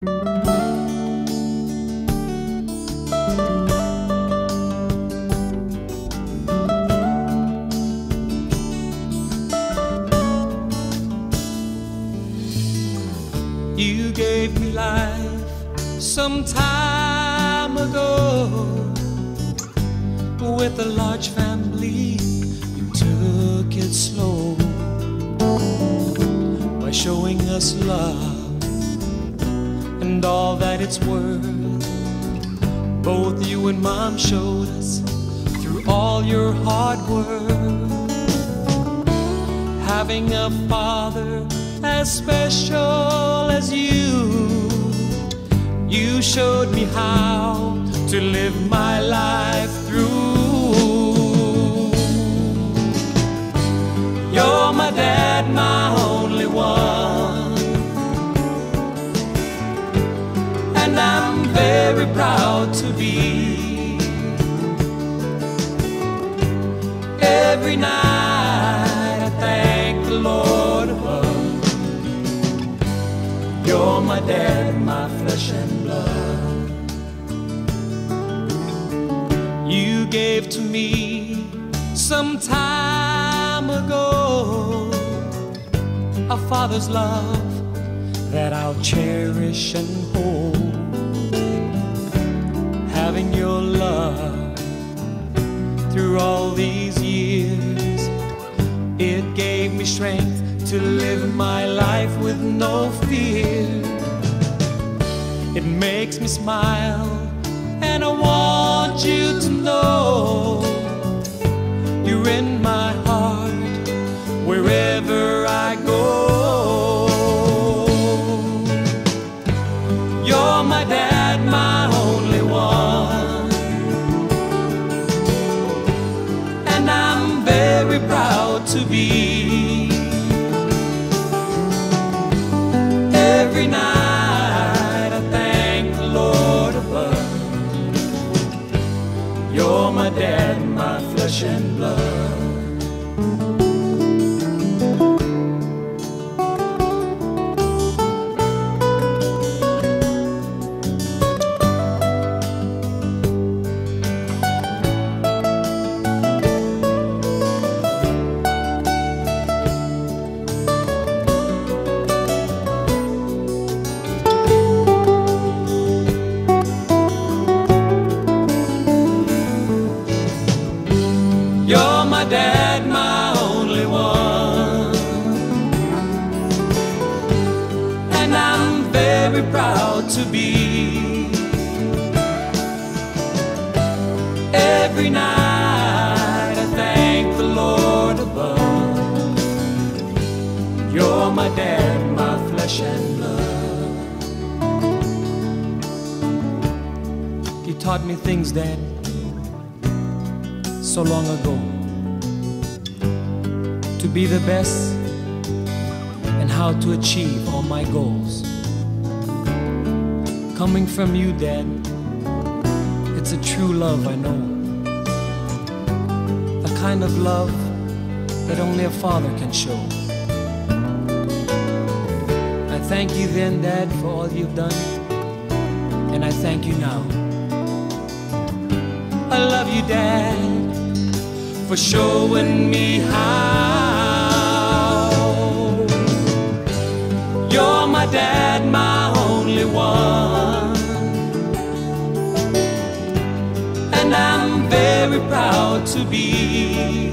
You gave me life some time ago. With a large family, you took it slow by showing us love and all that it's worth. Both you and Mom showed us through all your hard work. Having a father as special as you showed me how to live my life through. You're my dad, my only one, and I'm very proud to be. Every night I thank the Lord above. You're my dad, my flesh and blood. You gave to me some time ago a father's love that I'll cherish and hold. Having your love through all these years, it gave me strength to live my life with no fear. It makes me smile, and I want you to know you're in my heart wherever I go. You're my dad, my only one, and I'm very proud to be. Every night I thank the Lord above. You're my dad, my flesh and blood. You're my dad, my only one, and I'm very proud to be. Every night I thank the Lord above. You're my dad, my flesh and blood. You taught me things, Dad, so long ago, to be the best and how to achieve all my goals. Coming from you, Dad, it's a true love, I know. The kind of love that only a father can show. I thank you then, Dad, for all you've done, and I thank you now. I love you, Dad, for showing me how. You're my dad, my only one, and I'm very proud to be.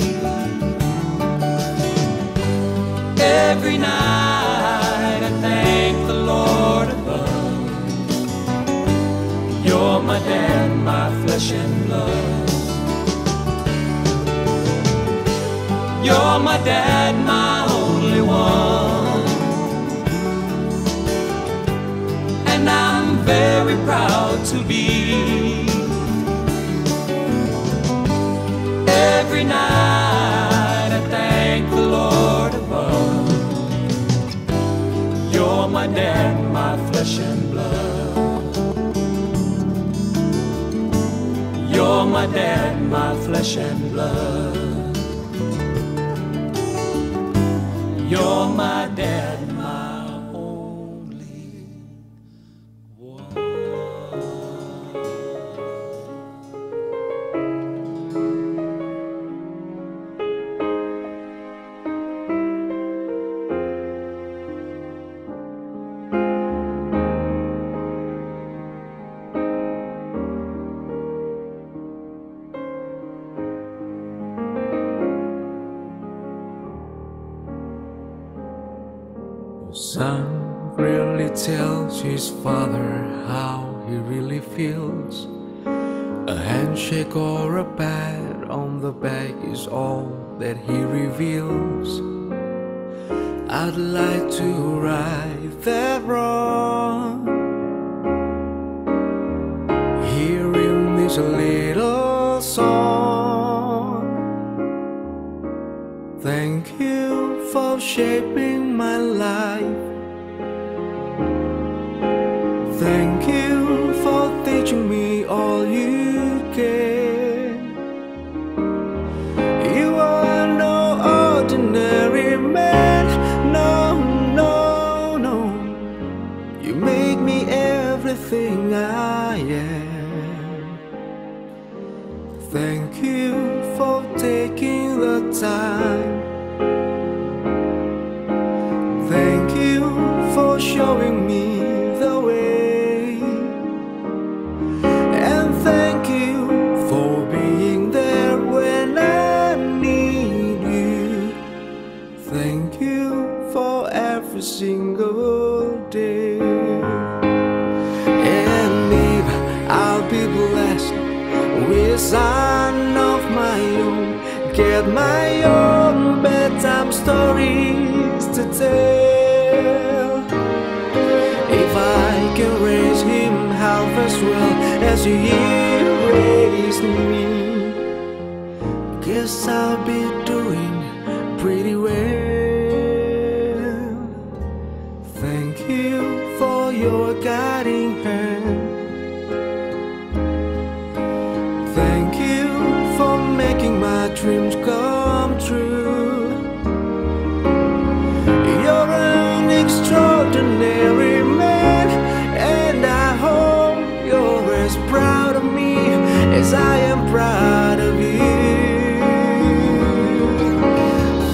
Every night I thank the Lord above. You're my dad, my flesh and blood. You're my dad, my only one, and I'm very proud to be. Every night I thank the Lord above. You're my dad, my flesh and blood. You're my dad, my flesh and blood. You're my dad, my only Son really tells his father how he really feels. A handshake or a pat on the back is all that he reveals. I'd like to right that wrong here in this little song. Thank you for shaping my life. Thank you for teaching me all you can. You are no ordinary man. No, no, no. You make me everything I am. Thank you for taking the time. Thank you for showing me the way. And thank you for being there when I need you. Thank you for every single day. And if I'll be blessed with a son of my own, get my own bedtime stories to tell. If I can raise him half as well as you raised me, guess I'll be doing pretty well. Thank you for your guiding hand. Thank you for making my dreams come true. You're an extraordinary man, and I hope you're as proud of me as I am proud of you.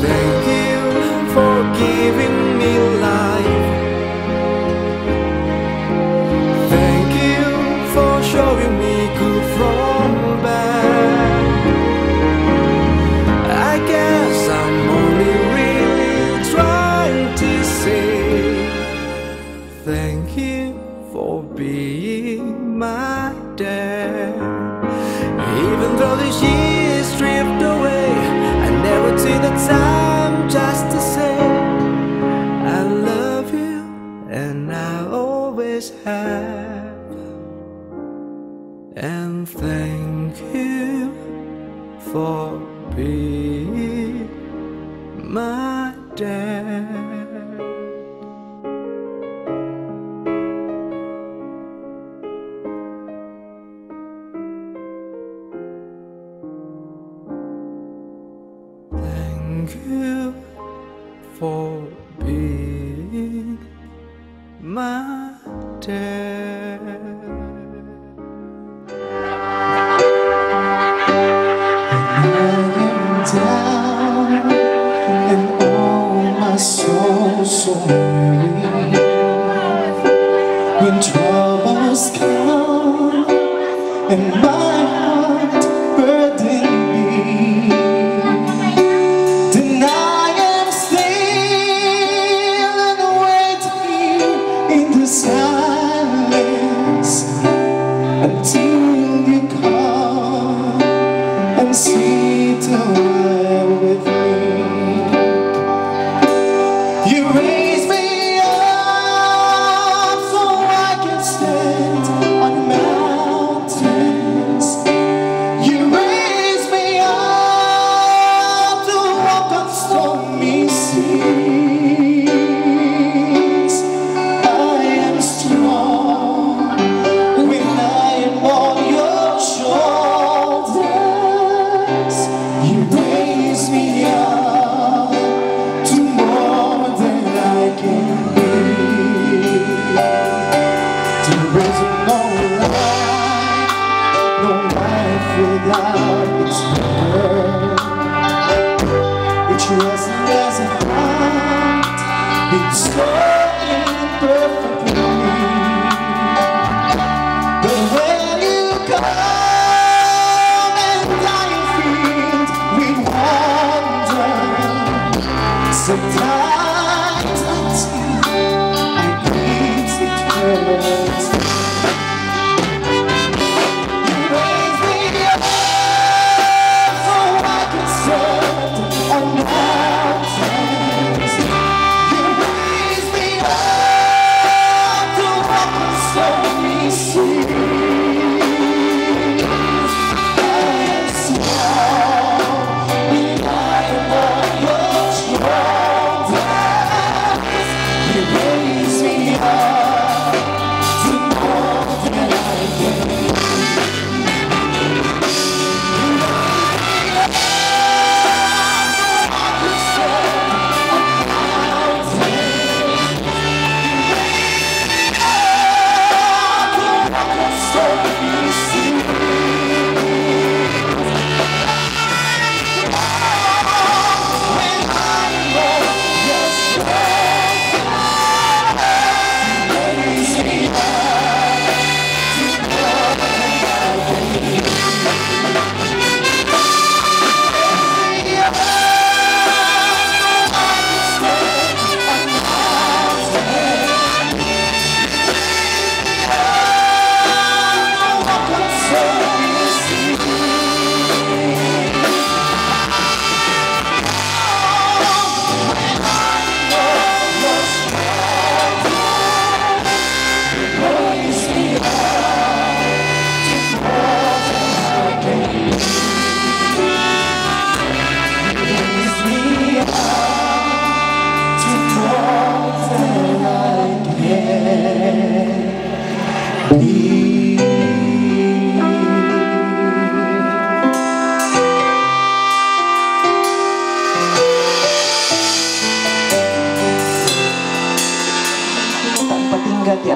Thank you for giving me life. Thank you for showing me good from bad. I guess I'm only really trying to say thank you for being my dad. Even though the years drift away, I never took the time just to say I love you, and I always have. And thank you for being my dad. Thank you for being my dad. Down and all my soul so weary. When troubles come and my heart burden me, then I am still and wait here in the silence until you come and sit away with me. You raise me up so I can stand on a mountain.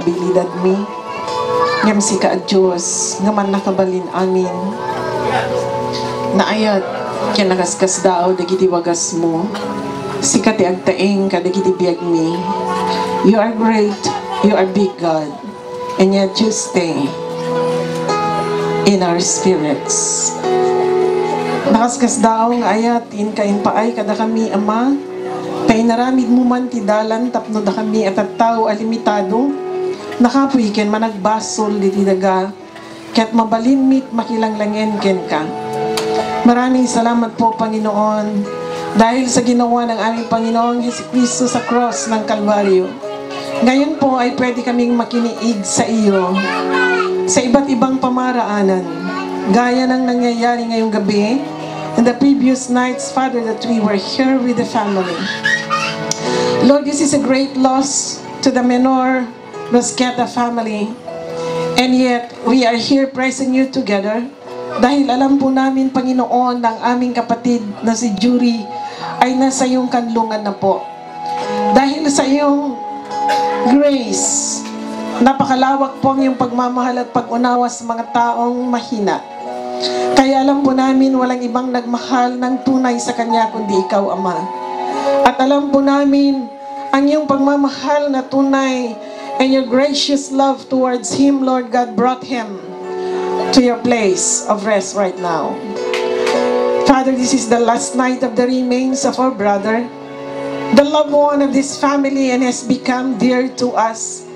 abilidad mi. Ngam si ka Diyos, nga man nakabalin amin. Naayat, kaya nakaskas daw, dagiti wagas mo. Si ka ti agtaeng, kadagiti biyag mi. You are great, you are big God, and yet you stay in our spirits. Nakaskas daw, nga ayat, in paay, kada kami, Ama, painaramid mo man ti dalan, tapno da kami at tao alimitado, nakapoy ken managbasol diti daga, ket mabalinmit makilanglangin ken ka. Maraming salamat po, Panginoon, dahil sa ginawa ng aming Panginoong Jesucristo sa cross ng Kalbaryo. Ngayon po ay pwede kaming makiniig sa iyo sa iba't ibang pamaraanan, gaya ng nangyayari ngayong gabi and the previous nights, Father, that we were here with the family. Lord, this is a great loss to the Menor Rosqueta family, and yet we are here praising you together dahil alam po namin, Panginoon, ng aming kapatid na si Jury ay nasa iyong kanlungan na po. Dahil sa iyong grace, napakalawak po ang iyong pagmamahal at pag-unawa sa mga taong mahina. Kaya alam po namin walang ibang nagmahal ng tunay sa Kanya kundi ikaw, Ama. At alam po namin ang iyong pagmamahal na tunay and your gracious love towards Him, Lord God, brought Him to your place of rest right now. Father, this is the last night of the remains of our brother, the loved one of this family, and has become dear to us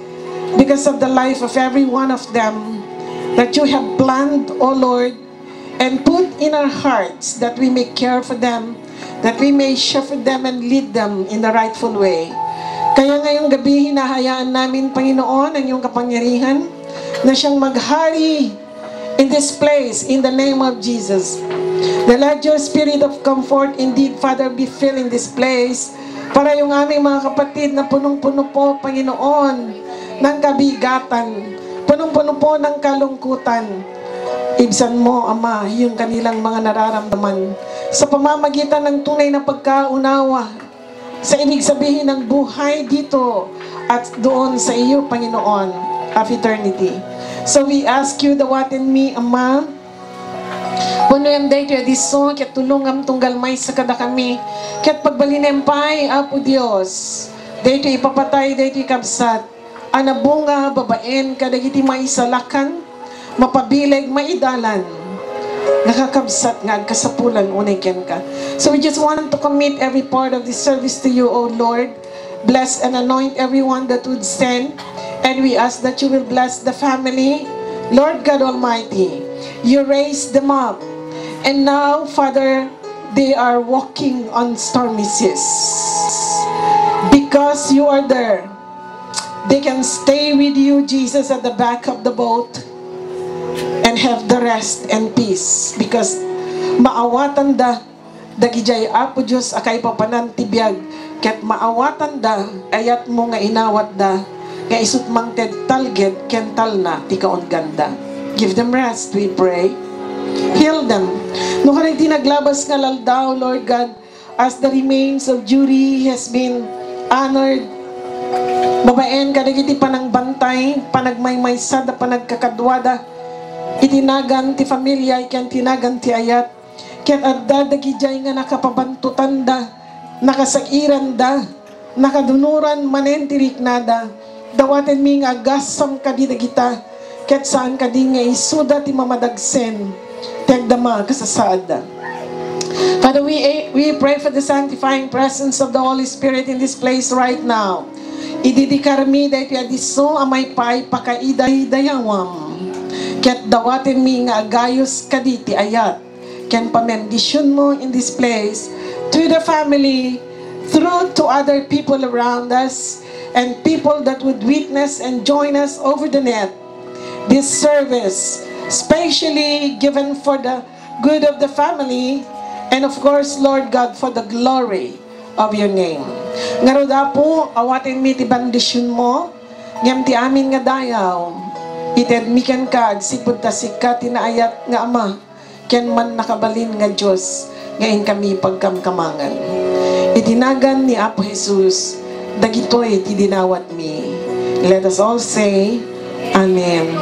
because of the life of every one of them that you have planned, O Lord, and put in our hearts that we may care for them, that we may shepherd them and lead them in the rightful way. Kaya ngayong gabi, hinahayaan namin, Panginoon, ang iyong kapangyarihan na siyang maghari in this place in the name of Jesus. That let your spirit of comfort indeed, Father, be filling this place para yung aming mga kapatid na punong-puno po, Panginoon, ng kabigatan, punong-puno po ng kalungkutan. Ibsan mo, Ama, yung kanilang mga nararamdaman sa pamamagitan ng tunay na pagkaunawa sa ibig sabihin ng buhay dito at doon sa iyo, Panginoon, of eternity. So we ask you, dawatin mi, Ama, puno yung day to ediso, kat tulungam tunggal may sa kada kami, kat pagbalinempay, Apo Diyos, day to ipapatay, day to ikabsat, anabunga, babaen, kadagiti maisalakan, mapabileg, maidalan, nakakabsat nga kasapulan unay ken ka. So we just want to commit every part of this service to you, O Lord. Bless and anoint everyone that would send, and we ask that you will bless the family, Lord God Almighty. You raised them up, and now, Father, they are walking on stormy seas. Because you are there, they can stay with you, Jesus, at the back of the boat and have the rest and peace, because maawatan da dagijay, Apo Diyos, akay papanan tibiyag, ket maawatan da ayat mo nga inawat da nga isut mang ted talged kental na tikaon ganda. Give them rest, we pray. Heal them. No kanang tinaglabas nga laldaw, Lord God, as the remains of Jury has been honored, babaen kadagiti panang bantay, panagmaymaysa da panagkakadwada, itinagan ti familia, ikan tinagan ti ayat, ket adda dagijay nga nakapabantutan da, nakasakiran da, nakadunuran manen ti riknada, dawaten mi nga agasam kadi dagita, ket saan kadi nga isuda ti mamadagsen, tegdama kasasaada. Father, we pray for the sanctifying presence of the Holy Spirit in this place right now. Ididikar mi dahil adiso amay pay pakaiday dayawam. Ket dawatin mi nga agayos kaditi ayat. Ken pamendisyon mo in this place to the family, through to other people around us, and people that would witness and join us over the net. This service, specially given for the good of the family, and of course, Lord God, for the glory of your name. Ngaroda po, awatin mi ti bandisyon mo, ngem ti amin nga dayaw, itedmikan ka, agsipod ta sikat, tinaayat nga Ama, ken man nakabalin nga Diyos, ngayon kami pagkamkamangan. Itinagan ni Apo Jesus, dagitoy ti dinawat mi. Let us all say, Amen.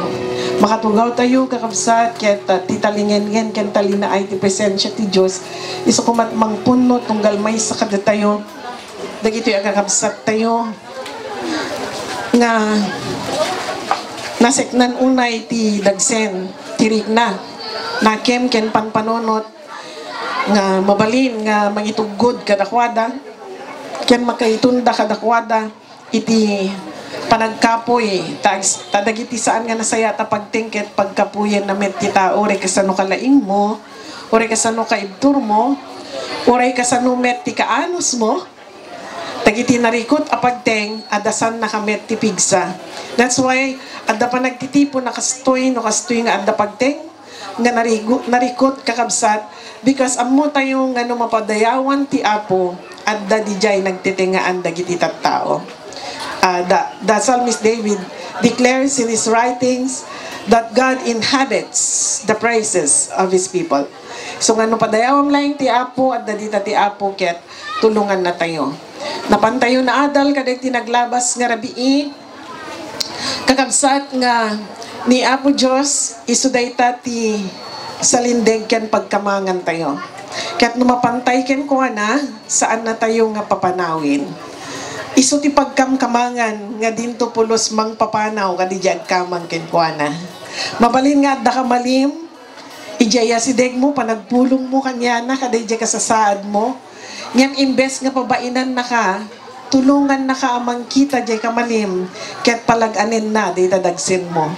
Makatugaw tayo, kakabsat, ket titalingen ken talina ay ti presensya ti Diyos. Iso kumat mangpuno, tunggal may sa kada tayo. Dagito yung kakabsat tayo. Nga, naseknan unay ti dagsen, tirik na. Nakem ken panpanonot, nga mabalin, nga mangitugod kadakwada. Ken makaitunda kadakwada, iti panagkapoy tadagiti saan nga nasaya ta pagtingket pagkapuyen na met kita ore kasano kalaing mo, ore kasano kaibtur mo, ore kasano met ti kaanos mo, tagiti narikot apagteng adasan na kamet ti pigsa. That's why adda pa nagtitipon na kastoy nga adda pagteng nga narikot kakabsat, because ammo tayo nga no mapadayawan ti Apo adda dijay nagtitingaan dagiti tattao. The psalmist David declares in his writings that God inhabits the praises of His people. So nga no padayawam lang ti Apo at dadita ti Apo ket tulungan na tayo. Napantayo na adal kadag tinaglabas nga rabii kakabsat nga ni Apo Diyos isudayta ti salindeg ken pagkamangan tayo. Ket no mapantay ken kuana saan na tayo nga papanawin. Iso ti pagkamkamangan nga dinto pulos mang papanaw kadijag kamang kenkwana. Mabalin nga adda ka malim, ijaya si deg mo, panagpulong mo kanya na kadijag kasasaad mo. Ngam imbes nga pabainan na ka, tulungan na ka amang kita jay kamalim, ket palaganin na di tadagsin mo.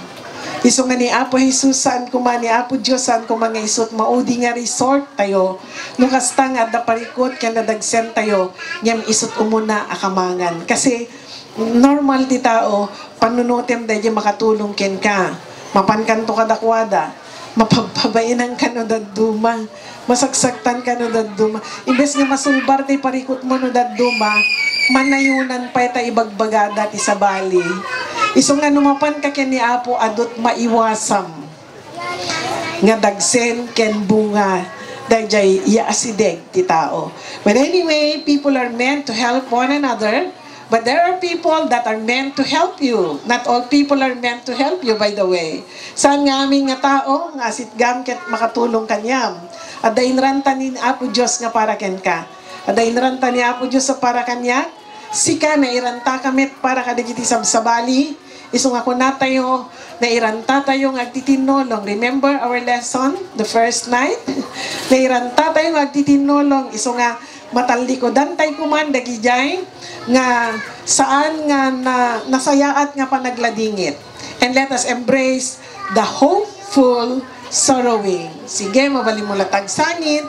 Iso nga ni Apo Jesus, saan kuma ni Apo Diyos, saan kuma nga isot maudi nga resort tayo. Nung kasta nga da parikot, kaya nadagsen tayo, ngam isot umuna akamangan. Kasi normal ti tao, panunutem dahil makatulong ken ka. Mapankanto ka dakwada, mapagpabainan ka no daduma, masaksaktan ka no daduma. Imbes nga masulbar ti parikot mo no daduma, manayunan pa ita ibagbagada ti sabali. Iso nga numapan ka ken ni Apo adot maiwasam nga dagsen ken bunga dayjay yaasideg ti tao. But anyway, people are meant to help one another, but there are people that are meant to help you. Not all people are meant to help you, by the way. Saan nga aming nga tao nga sitgam ket makatulong kanyam. Adda inranta ni Apo Dios nga para ken ka. Adda inranta ni Apo Dios sa para kanya. Sika na iranta kamit para kadagiti sabsabali. Iso nga kung natayo, na iranta tayo ng agtitinolong. Remember our lesson, the first night? Na iranta tayo ng agtitinolong. Iso nga, matalikodan tayo kuman, dagijay, nga saan nga nasayaat nga panagladingit. And let us embrace the hopeful sorrowing. Sige, mabali mo latag sangit.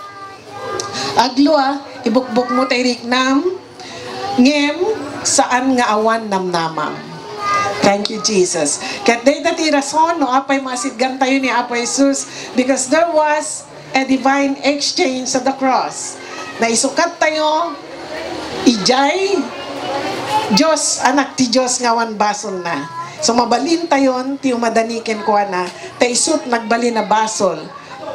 Aglua, ibukbuk mo tayo riknam. Ngem, saan nga awan namnamam. Thank you, Jesus. Kat day dati rason, no, apay masitgan tayo ni Apo Jesus, because there was a divine exchange sa the cross. Naisukat tayo, ijay, Diyos, anak ti Diyos ngawan basol na. So mabalin tayon, ti umadaniken ko na, taisut nagbalin na basol,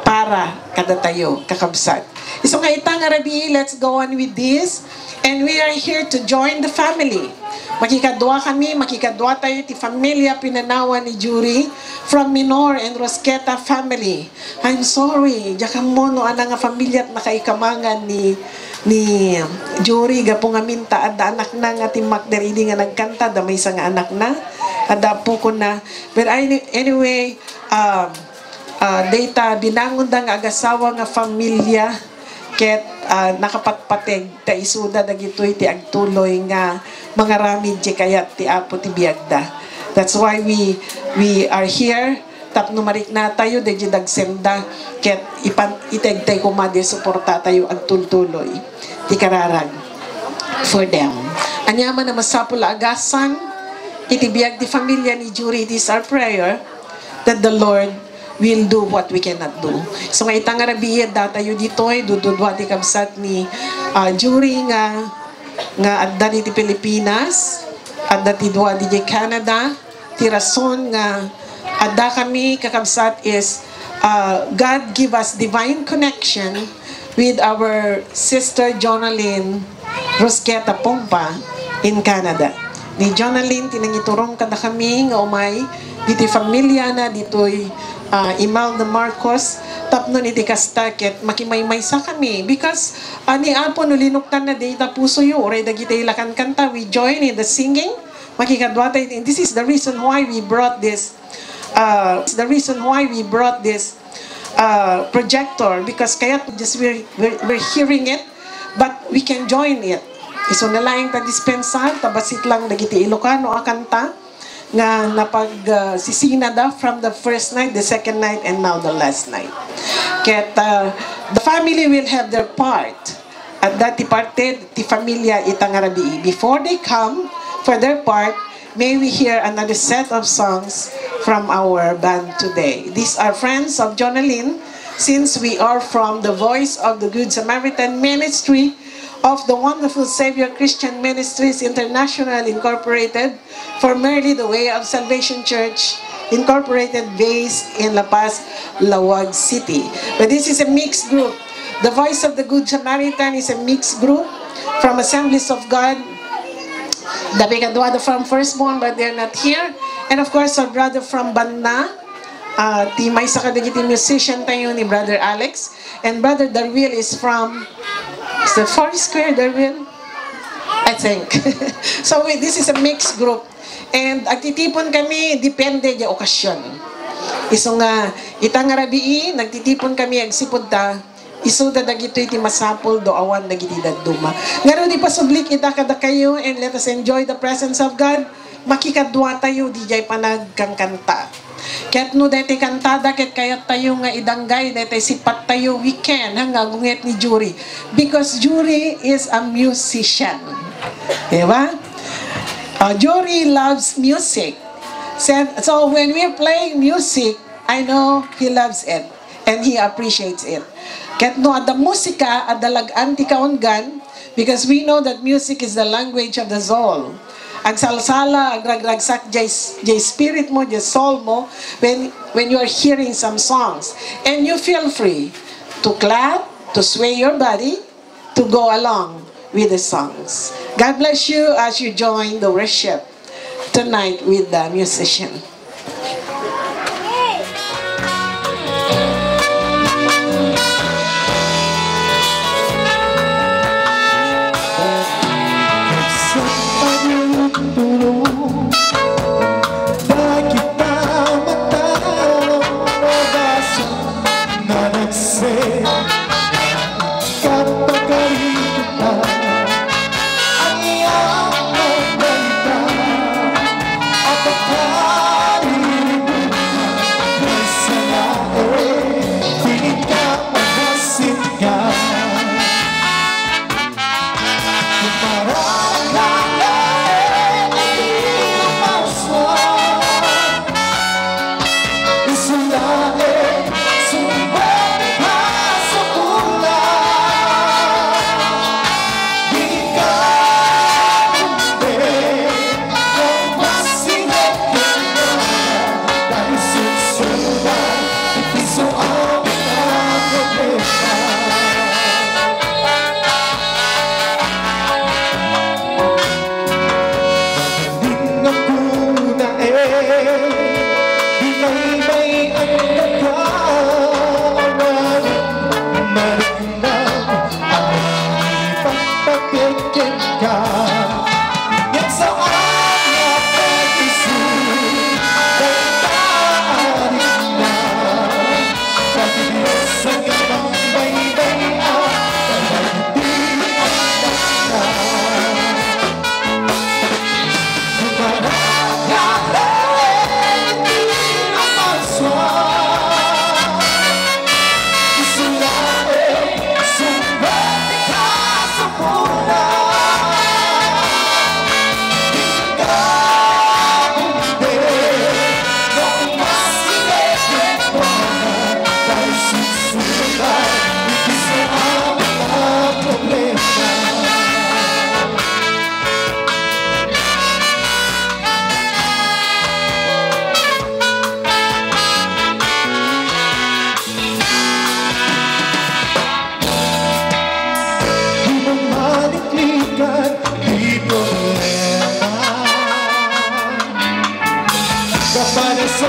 para kada tayo, kakabsat. So nga itang Arabi, let's go on with this. And we are here to join the family. Makikadwa kami, makikadwa tayo ti familia pinanawa ni Jury from Minor and Rosqueta family. I'm sorry, jakam mo no ana nga familia at nakaikamangan ni Jury gapo nga minta adda anak na nga ti Macderidi nga nagkanta da may nga anak na adda po ko na. But anyway, data binangon da nga agasawa nga familia ket nakapatpateg ta isuda dagitoy ti agtuloy nga mga ramid ti kayat ti Apo ti biagda. That's why we are here. Tapno marik na tayo dagiti dagsenda ket itegtay kumade suporta tayo agtultuloy ti kararag for them. Anyaman na masapul agasan iti biag ti familia ni Jury. It is our prayer that the Lord will do what we cannot do. So nga itang Arabiyad datayo ditoy dududwa ti kabsat ni Jury nga adda ti Pilipinas, adda ti dua di Canada. Ti rason nga adda kami kakabsat is God give us divine connection with our sister Jonalyn Rosqueta Pompa in Canada. ni Jonalyn, tinangiturong kada kami nga umay dito'y familia na dito'y Imelda Marcos tapno ni Dikastaket makimaymay sa kami because ni Apo no linuktan na data puso yu oray dagiti ilakan kanta we join in the singing makikadwatay and this is the reason why we brought this projector because kaya just we're hearing it but we can join it. Iso na lang ta dispensar tabasit lang dagiti Ilocano akanta nga napag sisinada from the first night, the second night, and now the last night. Ket the family will have their part at that parte ti familia itangarabi. Before they come for their part, may we hear another set of songs from our band today. These are friends of Jonalyn, since we are from the Voice of the Good Samaritan Ministry of the Wonderful Savior Christian Ministries International Incorporated, formerly the Way of Salvation Church Incorporated, based in La Paz, Lawag City. But this is a mixed group. The Voice of the Good Samaritan is a mixed group from Assemblies of God, the Begaduado from Firstborn, but they're not here. And of course, our brother from Banna, may sa kadagiti musician tayo ni Brother Alex. And Brother Darwil is from the Forest Square, Darwil, I think. So this is a mixed group. And agtitipon kami, depende di okasyon. Iso nga, itang arabii, nagtitipon kami, agsipod ta, iso dagito iti masapol, doawan dagiti daduma. Ngaro di pasublik ita kada kayo, and let us enjoy the presence of God. Makikadwa tayo, di jay panagkangkanta. Kaya't no dete kantada, kaya't kayat tayo nga idanggay, dete sipat tayo, we can, hanga gungit ni Jury. Because Jury is a musician. Diba? Jury loves music. So when we're playing music, I know he loves it. And he appreciates it. Kaya't no, ada musika, adalagan ti kaungan, because we know that music is the language of the soul. Ang salsala, ang ragragsak, jay spirit mo, jay soul mo, when you are hearing some songs. And you feel free to clap, to sway your body, to go along with the songs. God bless you as you join the worship tonight with the musician. Apakah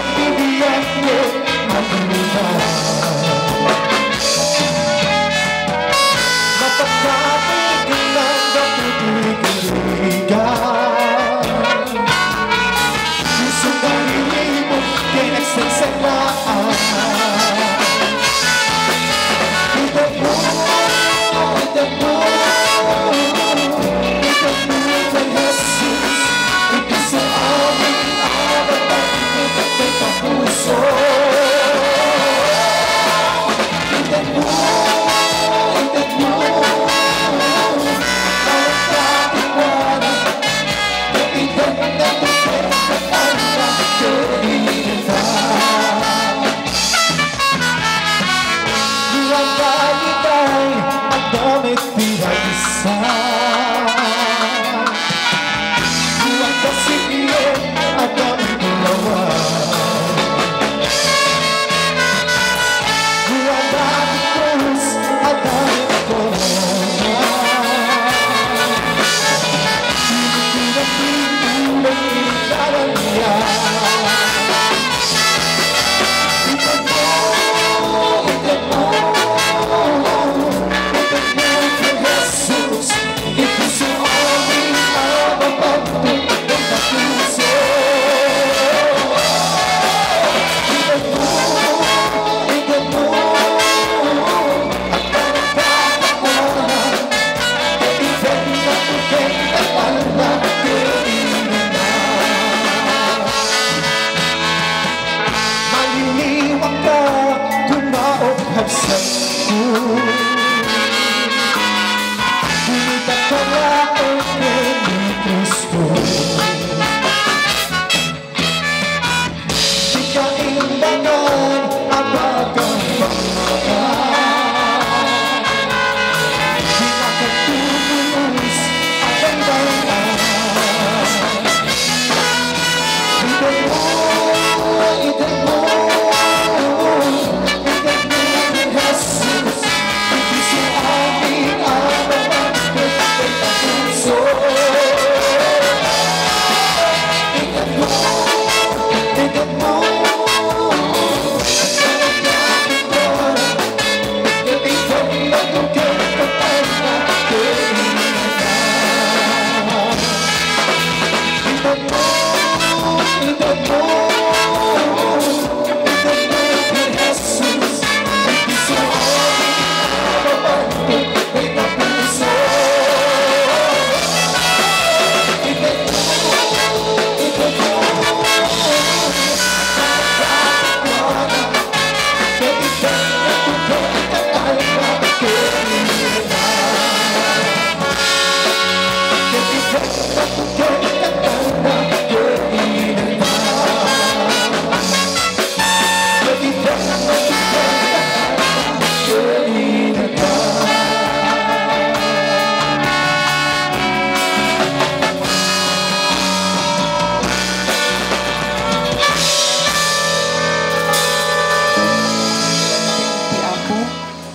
pagbibiyak mo magulang. Mapagkapigil ng kapitiligan, pusong darili mo kay nagsagsalaan. Idag mo kay Jesus, ito sa aming abat at ikot ng kapuso. Idag mo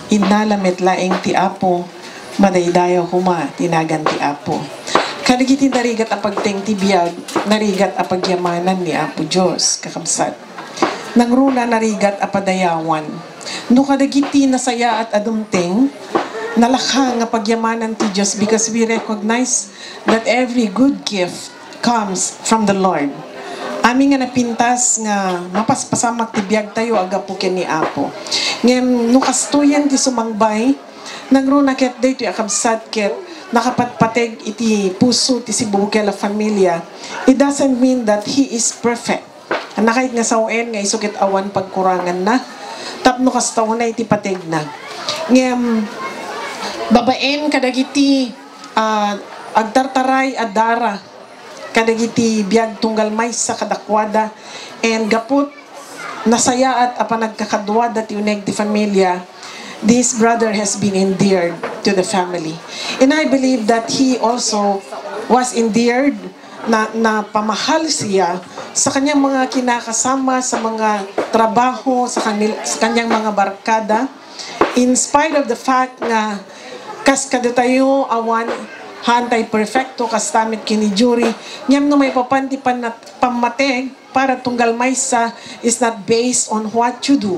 Inalamit laing ti Apo, madaydayaw huma, tinagan ti Apo. Kaligiti narigat apagteng ti biyag, narigat apagyamanan ni Apo Diyos, kakabsat. Nangruna narigat apadayawan, no kadagiti nasaya at adumteng, nalakha nga pagyamanan ti Diyos because we recognize that every good gift comes from the Lord. Amin nga napintas nga mapaspasamak ti biyag tayo agapo ken ni Apo. Ngem no kastuyan ti sumangbay nagruna ket daytoy akabsat ket nakapatpateg iti puso ti sibukela familia. It doesn't mean that he is perfect. Nakait nga sawen nga isukit awan pagkurangan na tapno kastaw na iti pateg na. Ngem babaen kadagiti agtartaray adara kadagiti biag tunggal may sa kadakwada and gaput nasaya at apanagkakadwa dati uneg ti familia. This brother has been endeared to the family, and I believe that he also was endeared na pamahal siya sa kanyang mga kinakasama sa mga trabaho sa kanyang mga barkada, in spite of the fact na kas kada tayo awan hantay perfecto kastamit kini jury nyam no may papanti pamateg para tunggal maysa is not based on what you do.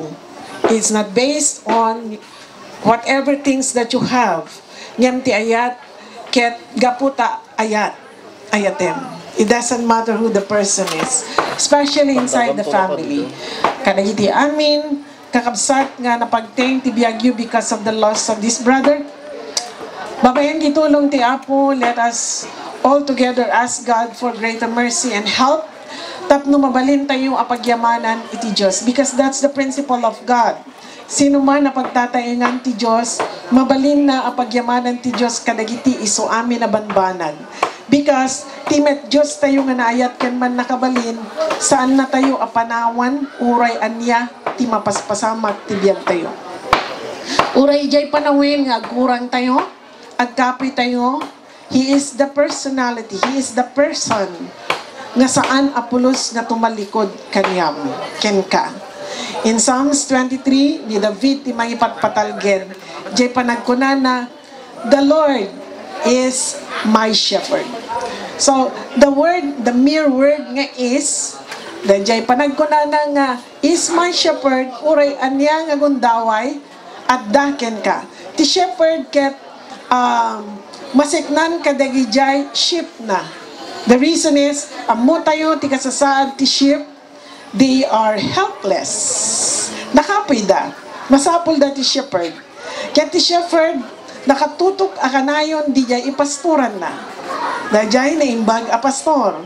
It's not based on whatever things that you have. Nyam ti ayat ket gaputa ayatem. It doesn't matter who the person is, especially inside the family. Kadagiti amin kakabsat nga napagteng ti biagyo because of the loss of this brother. Babayan gitulong ti Apo, let us all together ask God for greater mercy and help. Tapno mabalin tayo apagyamanan iti Diyos, because that's the principle of God. Sino man na pagtataingan ti Diyos, mabalin na apagyamanan ti Diyos kadagiti iso amin na banbanan. Because timet Diyos tayo nga naayat ken man nakabalin, saan na tayo apanawan, uray anya, ti mapaspasamak ti biyag tayo. Uray jay panawin nga agkurang tayo, agkapoy tayo. He is the personality, He is the person nga saan apulos nga tumalikod kanyam, ken ka. In Psalms 23, ni David ti mangipatpatalgen, jay panagkunana, the Lord is my shepherd. So, the mere word nga is, jay panagkunana nga, is my shepherd, uray anya nga gundaway, at daken ka. Ti shepherd ket, masiknan kadagijay sheep na. The reason is, amo tayo ti kasasaad ti sheep, they are helpless. Nakapida. Masapul da ti shepherd. Kaya ti shepherd, nakatutok akanayon di jay ipastoran na. Dajay na imbag a pastor.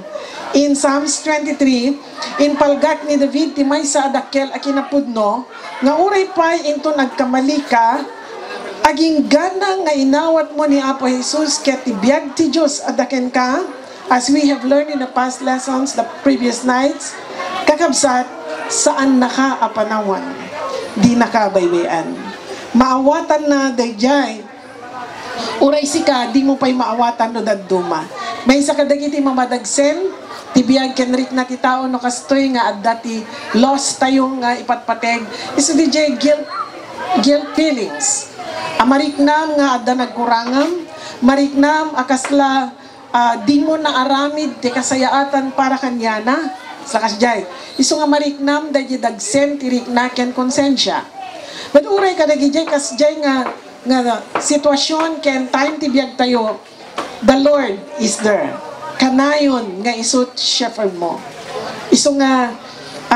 In Psalms 23, in palgat ni David ti may sa adakkel a kinapudno, nga uray pay into nagkamali ka, aging ganang nga inawat mo ni Apo Jesus ket tibiyag ti Diyos adaken ka, as we have learned in the past lessons, the previous nights, kakabsat, saan naka apanawan, di nakabaybayan. Maawatan na dayjay, uray sika, di mo pa'y maawatan no dadduma. May isa kadagiti mamadagsen, tibiyag kenrik na ti tao no kastoy nga adda ti lost tayong ipatpateg, iso di jay guilt feelings. Amariknam nga adda nagkurangam, mariknam akasla di mo na aramid ti kasayaatan para kanyana sa kasjay. Iso nga mariknam dahil dagsen tirik na ken konsensya. But uray kadagijay kasjay nga sitwasyon ken time ti biag tayo, the Lord is there. Kanayon nga isut shepherd mo. Iso nga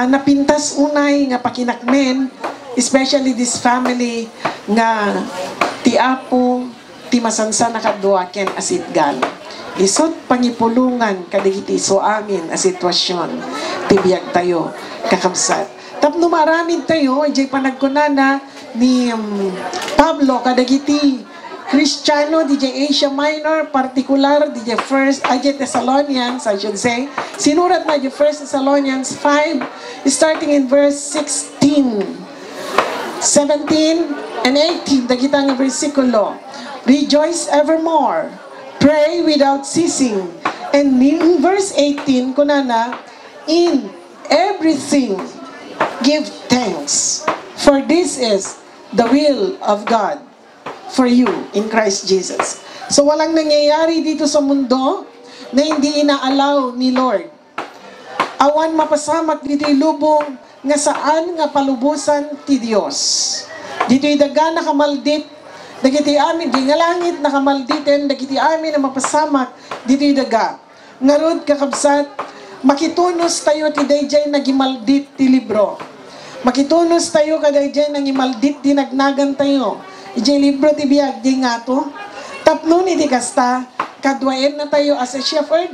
napintas unay nga pakinakmen, especially this family nga ti Apo ti masansa nakadua ken asitgan. Isot pangipulungan kadigiti so amin a sitwasyon tibiyag tayo kakabsat. Tapno maramid tayo jay panagkunana ni Pablo kadagiti Kristiyano DJ Asia Minor, particular DJ Thessalonians, I should say. Sinurat na DJ 1 Thessalonians 5 starting in verse 16, 17 and 18 dagita nga bersikulo. Rejoice evermore, pray without ceasing. And in verse 18, kunana, in everything give thanks, for this is the will of God for you in Christ Jesus. So walang nangyayari dito sa mundo na hindi ina-allow ni Lord. Awan mapasamak dito lubong nga saan nga palubusan ti Dios. Dito'y daga nakamaldit, dagiti amin, di nga langit nakamalditen, dagiti amin na mapasamak, dito'y daga. Ngarod kakabsat, makitunos tayo ti dayjay nagimaldit ti libro. Makitunos tayo kadayjay nagimaldit di nagnagan tayo. Ijay libro ti biag di nga to. Tapno ni di kasta, kadwaen na tayo as a shepherd.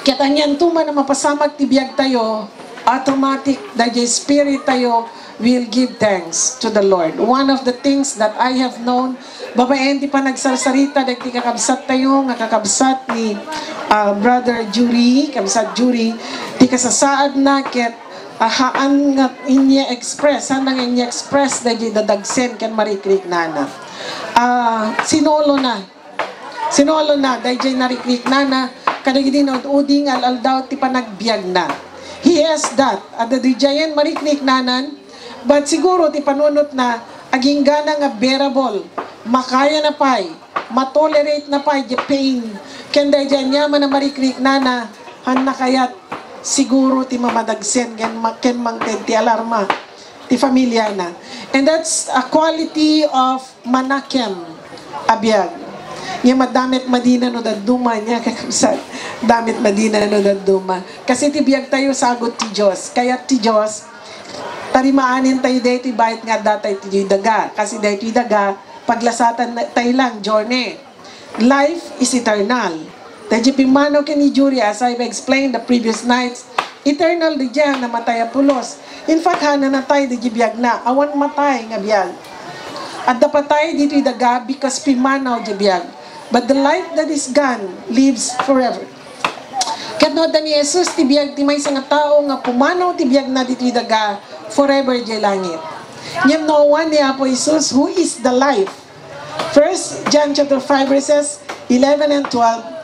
Katanyan tuman na mapasamak ti biag tayo, automatic dayjay spirit tayo will give thanks to the Lord. One of the things that I have known, babaen di pa nagsarsarita, dahil di kakabsat tayo, nga kakabsat ni Brother Jury, kabsat Jury, di kasasaad na ket haan nga inya express, hanang inya express dahil dadagsen ken marikrik nana. Sinolo na, dahil narikrik nana, kadagidi na uding al-aldaw ti panagbiag na. He has that, at the dijayan marikrik nanan, but siguro ti panunot na aging gana nga bearable makaya na pay, matolerate na pay, the pain. Kanda dyan niya man na marikrik na han na kayat siguro ti mamadagsen, ken mangted ti alarma, ti familia na. And that's a quality of manakem, abiyag. Niya madamit madina no daduma niya kakabsat. Damit madina no daduma. Kasi ti biyag tayo sagot ti Diyos. Kaya ti Diyos, tarimaanin tayo dahito bayit nga datay ti daga. Kasi dahito daga, paglasatan tayo lang, journey. Life is eternal. Dahil pimanaw ken ni Jury, as I've explained the previous nights, eternal di dyan, namatay pulos. In fact, hana na tayo di biyag na, awan matay nga biyag. At dapat tayo dito daga because pimanaw di biyag. But the life that is gone lives forever. Kadno ni Jesus ti biyag ti may nga tao nga pumanaw ti biyag na dito daga forever di langit. Nyem no one ni Apo Jesus who is the life. First John chapter 5 verses 11 and 12.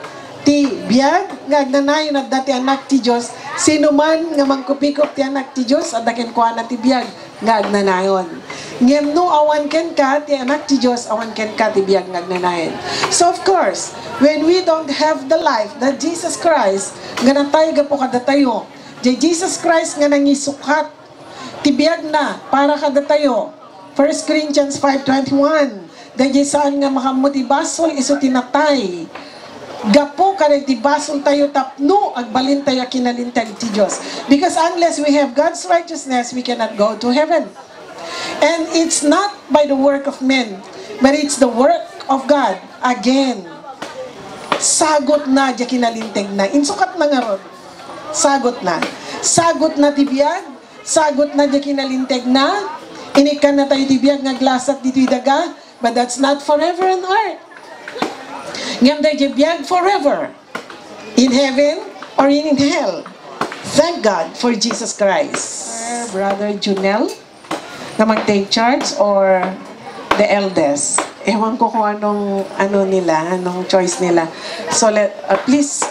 Ti biyag nga agnanayon at dati anak ti Dios, sino man nga mangkupikop ti anak ti Dios at daken kuha na ti biyag nga agnanayon. Ngem no awan ken ka ti anak ti Dios, awan ken ka ti biyag nga agnanayon. So of course, when we don't have the life that Jesus Christ nga natay gapo kada tayo, Jesus Christ nga nangisukat ti biyag na para kada tayo. 1 Corinthians 5:21. Dahil saan nga makamotibasol iso tinatay. Gapo ka nagtibasol tayo tapno agbalin tayo kinalintag ti Diyos. Because unless we have God's righteousness, we cannot go to heaven. And it's not by the work of men, but it's the work of God. Again, sagot na di kinalintag na. Insukat na nga ron. Sagot na. Sagot na tibiyag. Sagot na di kinalintag na. Inikan na tayo tibiyag nga glasat dito daga. But that's not forever on earth. Ngam tayo biyag forever. In heaven or in hell. Thank God for Jesus Christ. Brother Junel, na mag-take charge or the eldest. Ewan ko kung anong choice nila. So please,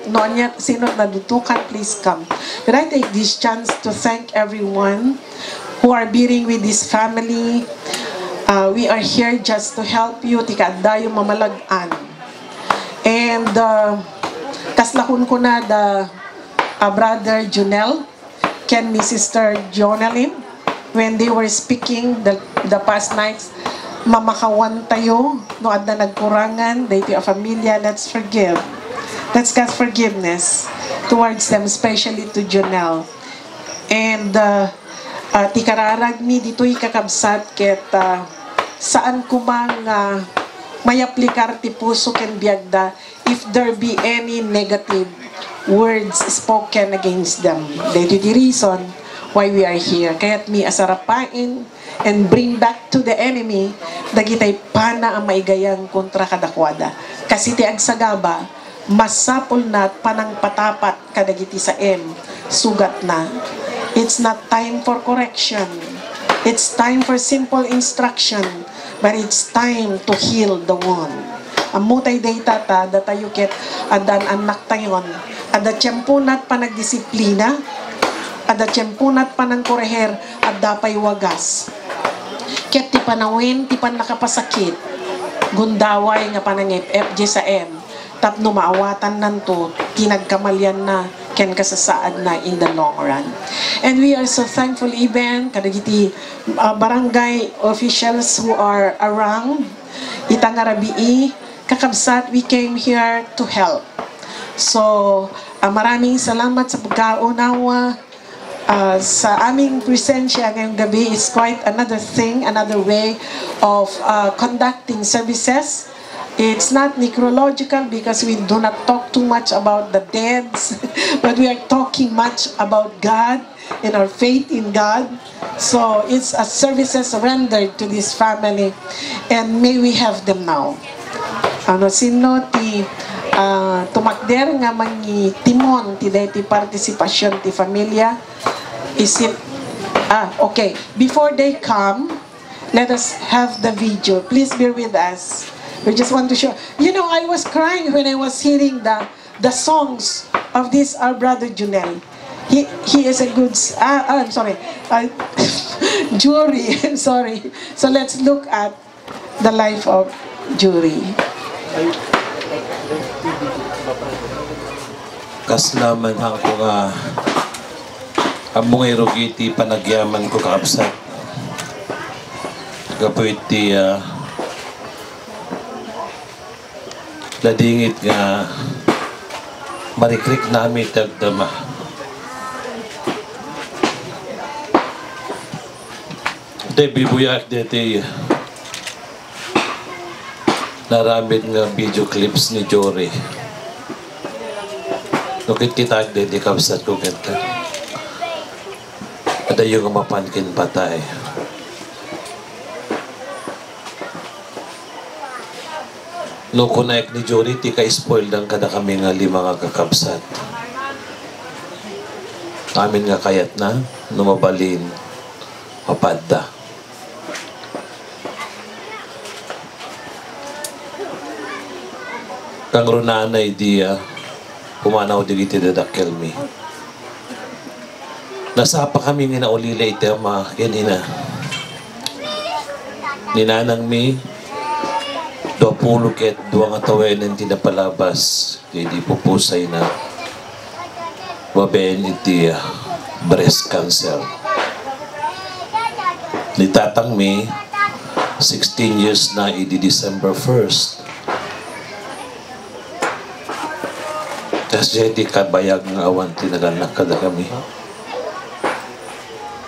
noon sino nadutukan, please come. But I take this chance to thank everyone who are bearing with this family. We are here just to help you, tikada yung mamalagan. And kaslahon ko na the brother Junel, ken ni sister Jonalyn, when they were speaking the past nights, mamakawan tayo, no adda nagkurangan, dayti a familia, let's forgive. Let's get forgiveness towards them, especially to Junel. And tikararag mi dito'y kakabsat ket saan ko mang may aplikar ti puso ken biagda if there be any negative words spoken against them. That is the reason why we are here. Kaya't mi asarapain and bring back to the enemy dagitay pana ang maigayang kontra kadakwada. Kasi ti agsagaba masapol na panang patapat kadagiti sa sugat na. It's not time for correction. It's time for simple instruction, but it's time to heal the wound. Amutay day tata, datayo ket adan anak tayon, ada tiyempunat panagdisiplina, ada tiyempunat panang koreher, adda pay wagas. Ket ti panawin, ti pan nakapasakit, gundaway nga panangip, FJ sa tapno maawatan nanto, tinagkamalyan na, ken kasasaad na in the long run. And we are so thankful even kadagiti barangay officials who are around itangarabii kakabsat, we came here to help. So maraming salamat sa pagkaunawa sa aming presensya ngayong gabi. Is quite another thing, another way of conducting services. It's not necrological because we do not talk too much about the deads, but we are talking much about God and our faith in God. So it's a services rendered to this family, and may we have them now. Sino ti tumakder nga mangi timon ti dayti partisipasyon ti familia? Is it okay, before they come, let us have the video. Please bear with us. We just want to show. You know, I was crying when I was hearing the songs of this our brother Junel. He is a good. I'm sorry. Jury. I'm sorry. So let's look at the life of Jury. Kaslaman ako nga among irugiti panagyaman ko kaapsat. Kapuiti ladingit nga marikrik nami tagdama. Dahil bibuyak dito naramid nga video clips ni Jory. Nukit kita dito kapsat ko kanta. Ada yung mapankin patay. No kunaik ni Jory, ti ka-spoil lang kada kami nga 5 nga kakabsat. Amin nga kayat na, numabalin, mapadda. Kang runanay diya, pumanaw di kiti dadakkel mi. Nasapa kami nga naulila ito, kinina. Ninanang mi, 20 ket 2 nga tawenan tinapalabas hindi pupusay na waben iti breast cancer. Nitatang mi 16 years na idi December 1st. Kasi di kabayag nga awan tinaganak kada kami.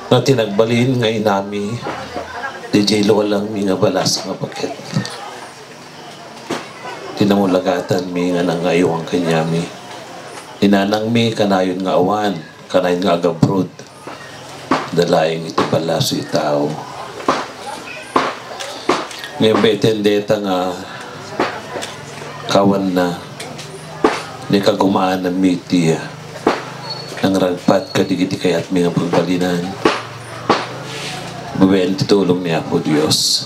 Na tinagbalin nga inami DJ Lo lang mi nga balas nga paket. Tinamulagatan mi nga nangayong kanyami. Inanang mi kanayon nga awan, kanayon nga agabrod. Dalaing iti balaso itaw. Ngayon betendeta nga kawan na di ka gumaan ng miti nang ragpat ka digiti kayat mi nga pagbalinan. Babayan titulong niya po Diyos.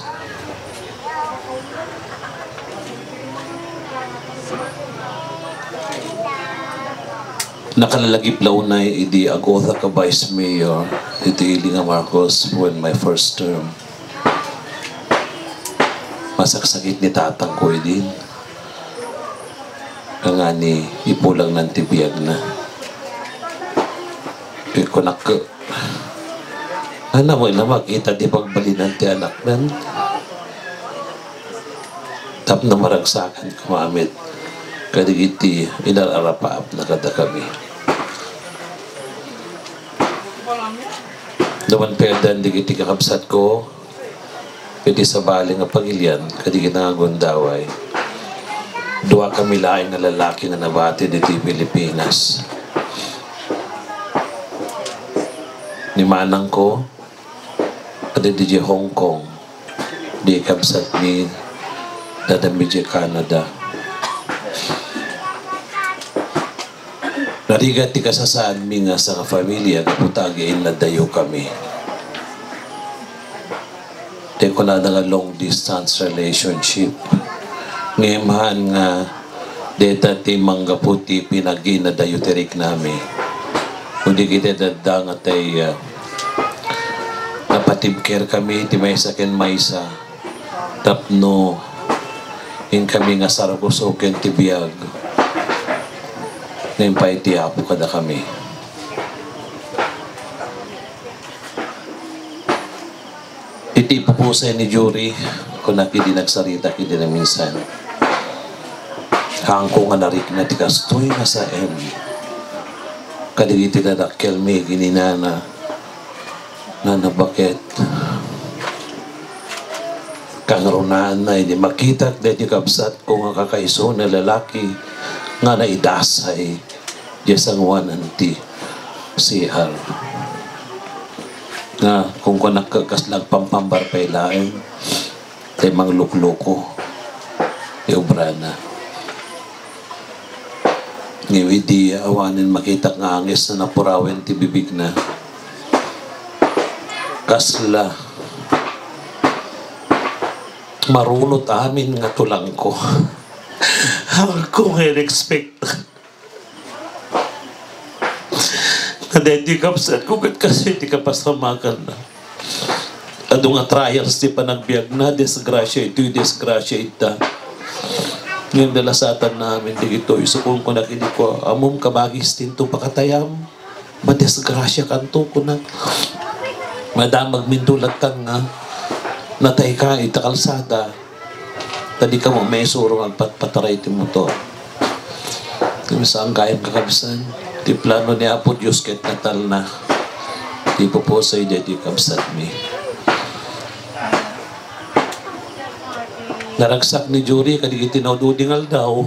Nakalalagip launay idi agotha ka Vice Mayor iti Ilinga Marcos when my first term. Masaksakit ni tatang ko din. Nga ni ipulang ng tibiyag na. Ikunak ka. Ano mo na makita di pagbalinan ti anak nan. Tap na maragsakan kumamit. Kadigiti inararapaap na kada kami. Naman perdan digiti kakabsat ko pwede sa baling nga pagilyan kadigiti nga gundaway. 2 kami laing na lalaki na nabati dito Pilipinas. Ni manang ko ada di Hong Kong di kabsat ni dadami di Canada. Narigat ti kasasaan mi nga sa pamilya kaputagiin na dayo kami. Di ko na nga long distance relationship. Ngemahan nga deta ti manggaputi pinagi na dayo tirik nami. Kundi kita dadang at ay napatibker kami ti maysa ken maysa. Tapno in kami nga saragosoken ti biyag. Ngayon pa itiapo kada kami. Iti pupusay ni Jury kung nakidi nagsarita kidi na minsan. Hangko nga narik na ti kastoy nga sa em. Kadigiti na dakkel mi gininana na nabaket. Kangrunaan na hindi makita na ti kapsat kung nga kakaiso na lalaki nga naidasay jesang wananti CR nga kung ko nakakaslag pampambar pailain tay manglukloko ti obrana ngayon di awanin makita nga angis na napurawen ti bibig na kasla marunot amin nga tulang ko. Ako nga expect. Kada hindi kapsat ko kasi hindi ka pasamakan na. Ado nga trials ti panagbiag na, desgrasya ito, desgrasya ita. Ngayon dalasatan namin, di ito, isukong ko na kini ko, amom kabagis tinto pakatayam, madesgrasya kanto ko na, madamag mindulat kang nga, natay ka, ita kalsada, tadi ka mo, may surong ang patpataray ti motor. Saan kayang kakabisan, ti plano ni Apo Diyos kahit natal na, di po po sa'yo di kabsat mi. Naragsak ni Jury, kadigiti naududingal daw.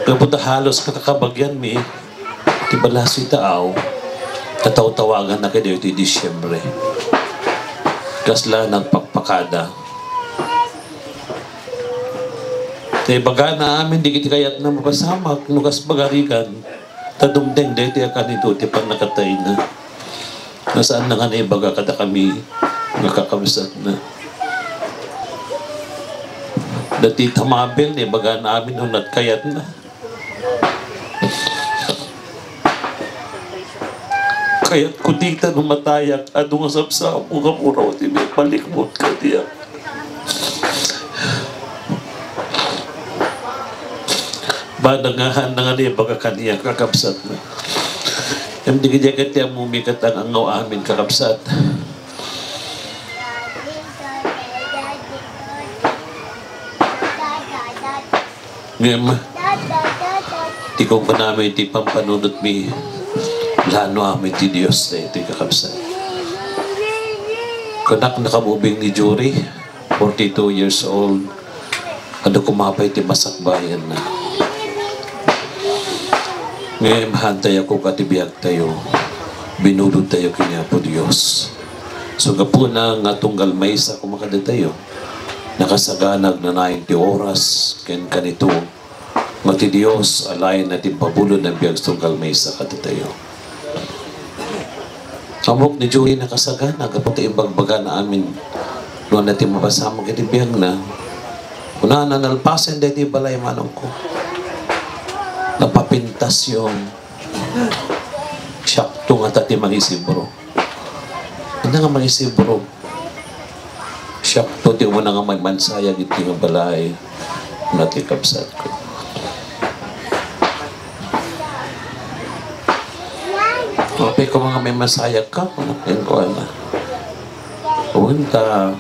Kapunta halos kakakabagyan mi. Tibalas itaaw. Tataw-tawagan na kayo iti Disyembre. Kasla nagpakpakada. Tay baga na amin, di kiti kayat na mapasamak. Nukas bagarikan. Tadumdeng deti akan ito, ti pang nakatay na. Nasaan na nga na ibaga kada kami nakakabisat na. Dati tamabel, baga namin nung natkayat na. Kaya't kudita nung matayak, adong asapsap mo kapuraw, palikmot ka diya. Banangahan na nga niya, baga kaniya kakapsat na. Yung di kajagat niya mumikat ang angaw amin kakapsat. Ngayon, di kong pa namin iti pampanunod mi lano amin ti Diyos na iti kakabsan. Kanak nakamubing ni Jury, 42 years old, ano kumapay ti masakbayan na. Ngayon, mahantay ako katibiyag tayo, binulod tayo kanya po Diyos. So gapo na nga tunggal may isa kumakada tayo, nakasaganag na 90 oras, ken kanito, mati Diyos, alayin natin pabulod ng biyag tunggal may isa katatayo. Amok ni Joey nakasaganag, kapag ibagbaga na amin, noon natin mapasama kitibiyag na, una na nalpasan dati balay manong ko. Napapintas yung syakto nga tati mangisibro. Hindi nga mangisibro. Syakto, di mo na nga magmansaya iti nga balay natikapsat ko. Okay, kung mga may masaya ka, yan ko na. Punta,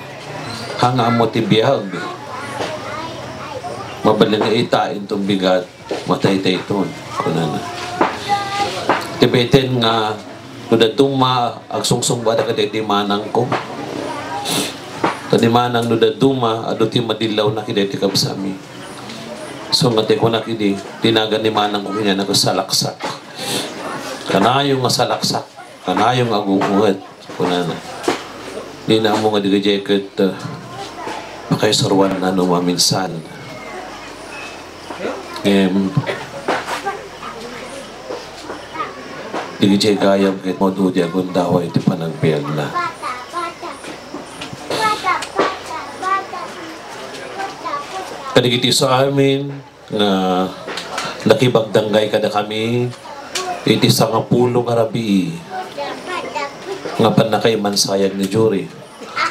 hanga mo ti biyag. Mabaling nga itain itong bigat, matay-tay ito. Kuna na. Tibetin nga, nudatong agsungsong ba na kaditi manang ko. Tanimanang nudaduma, aduti madilaw na kideti kapsami. So nga ko na kidi, tinagan ni manang ko kanya nakasalaksak. Kanayong nga salaksak, kanayong aguguhat. Kuna na. Di na mo nga digajeket, makaisarwan na numaminsan. Digajay gayam kahit mo doon di agundawa iti panagbiag na. Kadigiti sa amin na nakibagdanggay kada kami iti sangapulo nga rabi nga panakay mansayag ni Jury.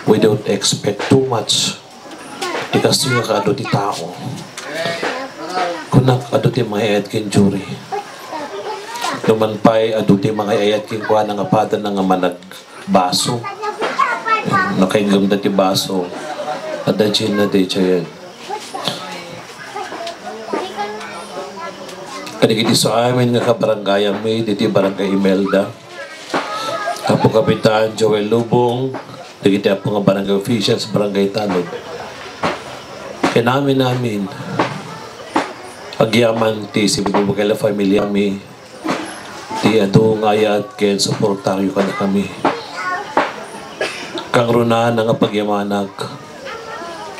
We don't expect too much. Di kasi nga kaado ti tao. Kunak ado ti mga ayat kin Jury. Naman pa'y ado ti mga ayat kin kuha nga pada nga managbaso. Nakaingam na ti baso. Adajin na di siya yan. Kadigiti sa amin nga kabaranggayan may diti barangay Imelda. Apo Kapitan Joel Lubong, digiti apo nga barangay officials barangay Tanog. Namin pagyaman ti Sibugubagala family kami ti ado ngayat ken suportaryo ka na kami. Kang runahan nga pagyamanak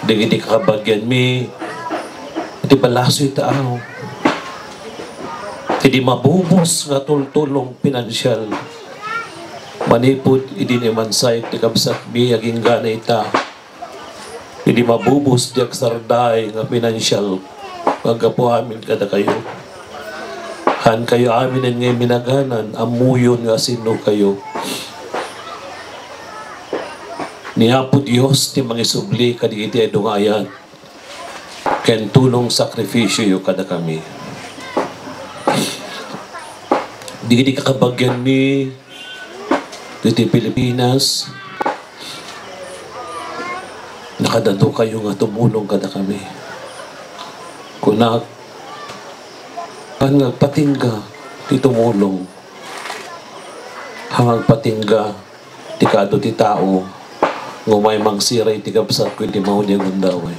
digiti kakabagyan mi iti balaso itaaw. Hindi mabubos nga tultulong pinansyal. Manipod, hindi naman sa itikabsat biyaging gana ita. Hindi mabubos diyak sarday nga pinansyal. Pagkapo amin kada kayo. Han kayo amin nga minaganan, amuyon nga sino kayo. Niya po Diyos ti mangisubli kadigiti ay dungayan. Ken tulong sakripisyo yu kada kami. Di kakabagyan mi diti Pilipinas. Nakadado kayo nga tumulong kada kami. Kunak ang patingga ti tumulong. Hangag patingga ti kado ti tao ngumay mangsiray ti kabsat ko ti maunya gundaway.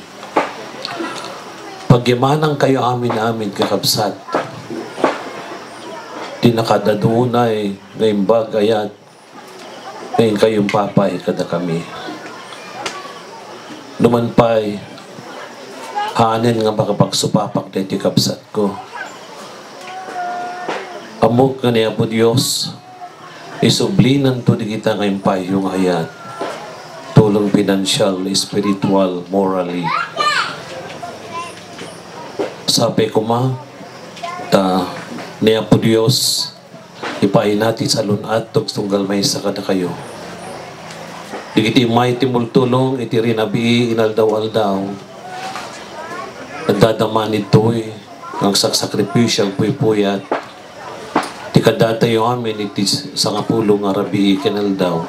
Pagyamanang kayo amin kakabsat. Di nakadadunay ngayong bagayat ngayon kayong papay kada kami. Lumanpay hanin nga makapagsupapak na iti kapsat ko. Amok nga niya po Diyos isublinan to di kita ngayong payong hayat. Tulong pinansyal, spiritual, morally. Sabi ko niya po Diyos ipain natin sa lunat tunggal may isa kada kayo. Iti may timultulong, iti rinabi, inaldaw-aldaw. Nagdadaman ito'y ang saksakripisyang puy-puyat. Ti kadata yung amin, iti sangapulong nga rabi, kinaldaw.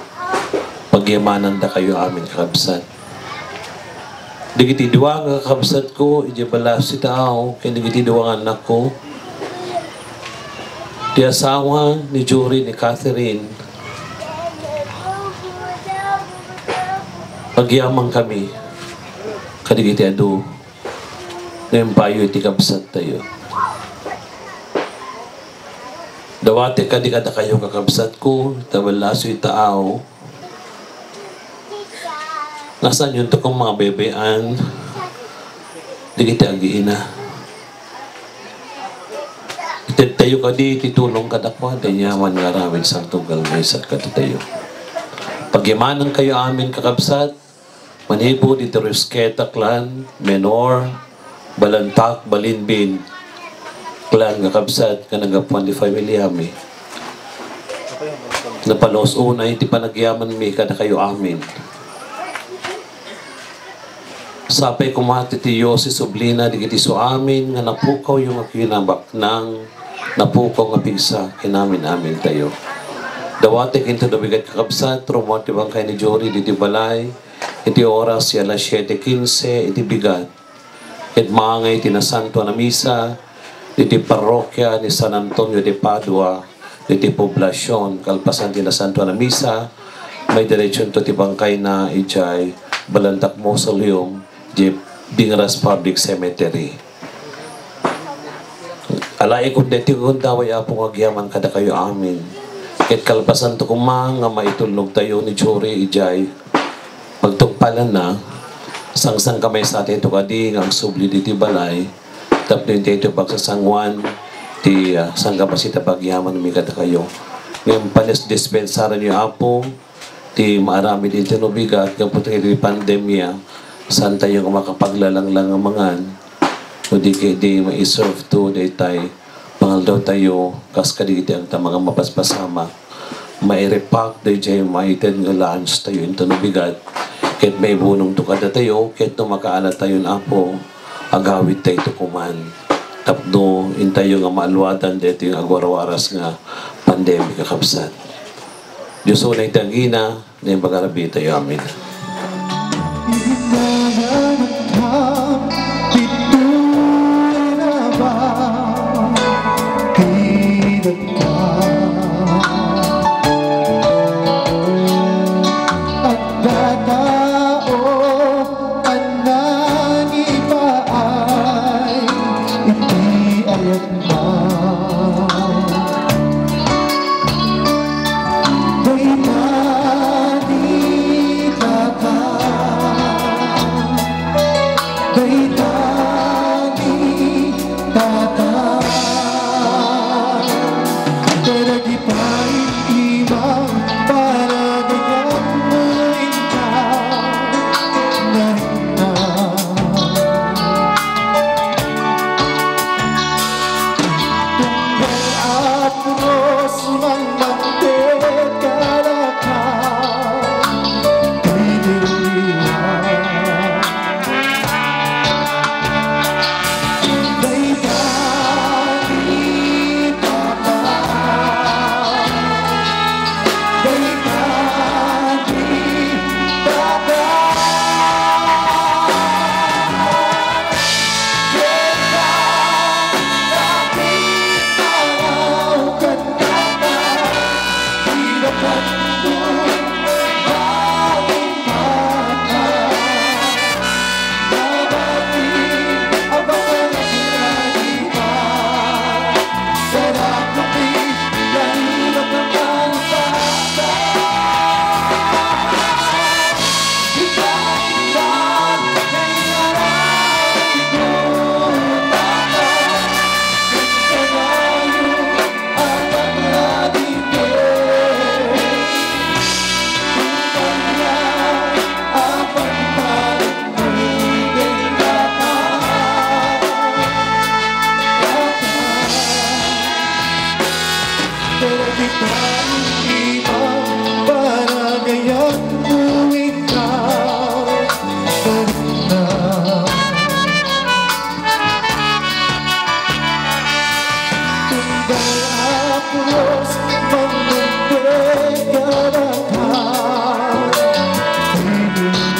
Pagyamanan da kayo amin kakabsat. Digiti duwa nga kakabsat ko, iti balas si tao, kaya digiti duwa nga anak ko. Ti asawa ni Jory, ni Catherine, pagyaman kami, kadigiti adu, ngayon payo iti kabsat tayo. Dawati kadigada kayo kakabsat ko, tawalaso itaaw. Nasaan yun to kong mga bebean, digiti agiina. Itid tayo ka di, titulong kadakwa, danyaman nga ramin sang tugal may sa kaditayo. Pagyamanan kayo amin kakabsat, manibo dito Rusketa clan, Menor, Balantak, Balinbin, clan kakabsat, kanagapuan di family ami. Napalos unay, di pa nagyaman mi kada kayo amin. Sapay kumati ti Yossi Sublina, di kiti so amin, nga napukaw yung akinabak ng napukaw nga pigsa, kinamin amin tayo. Dawati kinto dabigat kakabsat, rumati bang kay ni Jory, diti balay, iti oras si alas 7:15, iti bigat. Ket maangay iti na santo na misa, iti parokya ni San Antonio de Padua, iti poblasyon, kalpasan ti na santo na misa, may diretsyon to ti bangkay na ijay, Balantak Mausoleum, di Bingras Public Cemetery. Alay kung deti kung daway apong agyaman kada kayo amin. Ket kalpasan to kumang nga maitulog tayo ni Jory ijay. Pagtugpalan na, sang-sang kamay sa atin ito kadi ang subli diti balay. Tapos ito pagsasangwan, ti sangkapasita pagyaman mi kada kayo. Ngayon panis dispensaran niyo apo, ti marami dito no bigat, kapag ito pandemya, saan tayo makapaglalang ang mangan, o di ma-serve to, di tayo, pangal daw tayo, kas kaditi ang mga mapaspasama, mairepack, di tayo maiten nga lunch tayo, ito no bigat, kahit may bunong to kada tayo, kahit no makaalat tayo na po, agawit tayo to kuman. Tapno, intayo nga maalwadan, dito yung agwarawaras nga pandemic kakabsat. Diyos o na itangina, na yung pag-arabi tayo amin. terus mengintai kedatangan di dunia.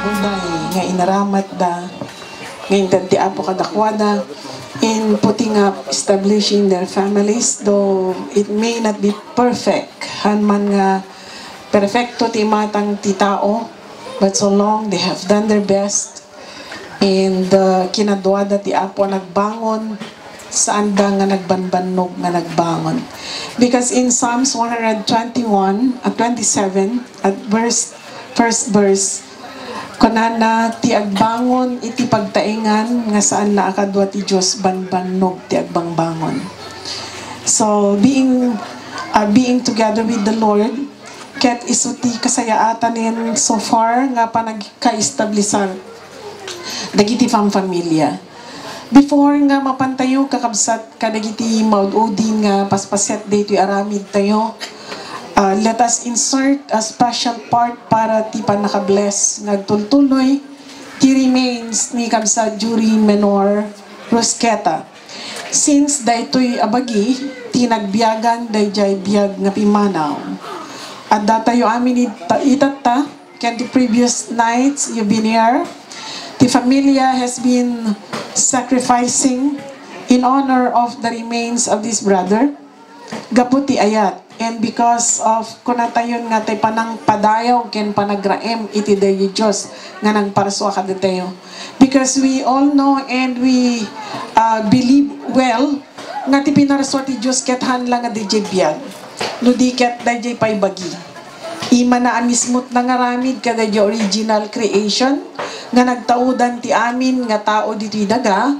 Berbagi inaramat da ngayon tanti apo kadakwada in putting up, establishing their families, though it may not be perfect. Hanman nga perfecto ti matang ti tao, but so long they have done their best. And kinadwada ti apo nagbangon saan da nga nagbanbanog nga nagbangon. Because in Psalms 121 at 27 at first verse, kunana ti agbangon iti pagtaingan nga saan na akadwa ti Dios banbanog ti agbangbangon. So being together with the Lord, ket isu ti kasayaatan in so far nga panagka-establisan dagiti pamilya. Before nga mapantayo kakabsat kadagiti maududin nga paspaset daytoy aramid tayo, let us insert a special part para ti panakabless nagtultuloy ti remains ni kabsat Jury Menor Rusqueta. Since daytoy abagi ti nagbiyagan dayjay biyag nga pimanaw. At datayo amin itata ken the previous nights you've been here. The familia has been sacrificing in honor of the remains of this brother. Gaputi ayat. And because of kunatayon nga tay panang padayaw ken panagraem iti dayo Dios nga nang parswa kadatayo. Because we all know and we believe well nga ti pinarswa ti Dios ket hanlang nga DJ biag. No di ket DJ pay bagi. Ima na anismut na nga ramid kada original creation nga nagtaudan ti amin nga tao diti daga.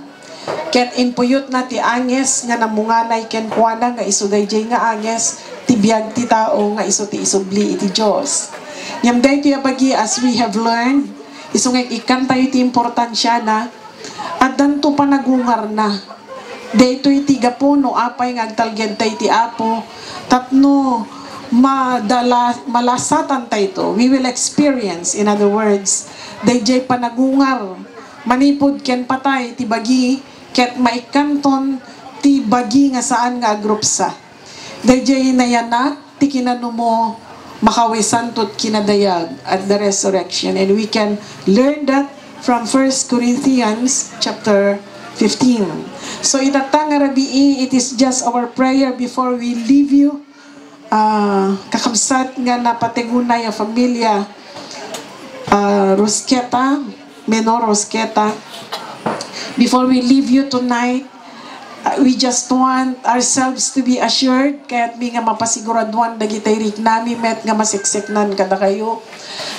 Ket inpuyot na ti anges nga namunganay ken kuana nga isudayjay nga anges ti biag ti tao nga isu ti isubli iti Dios. Ngem daytoy abagi as we have learned, isu nga ikan tayo ti importansya na at danto pa nagungar na. Daytoy ti gapuno apay nga agtalged tay ti apo tapno malasatan tayo. We will experience, in other words, dayjay panagungar manipod ken patay ti bagi ket maikanton ti bagi nga saan nga agrupsa. Dayjay nayanak ti kinanumo makawisan tot kinadayag at the resurrection, and we can learn that from 1 Corinthians chapter 15. So itatang arabii, it is just our prayer before we leave you kakamsat nga napategunay ang pamilya Rosqueta, Menor Rosqueta. Before we leave you tonight, we just want ourselves to be assured kaya't mi nga mapasiguraduan dagitay rik nami met nga masiksiknan kada kayo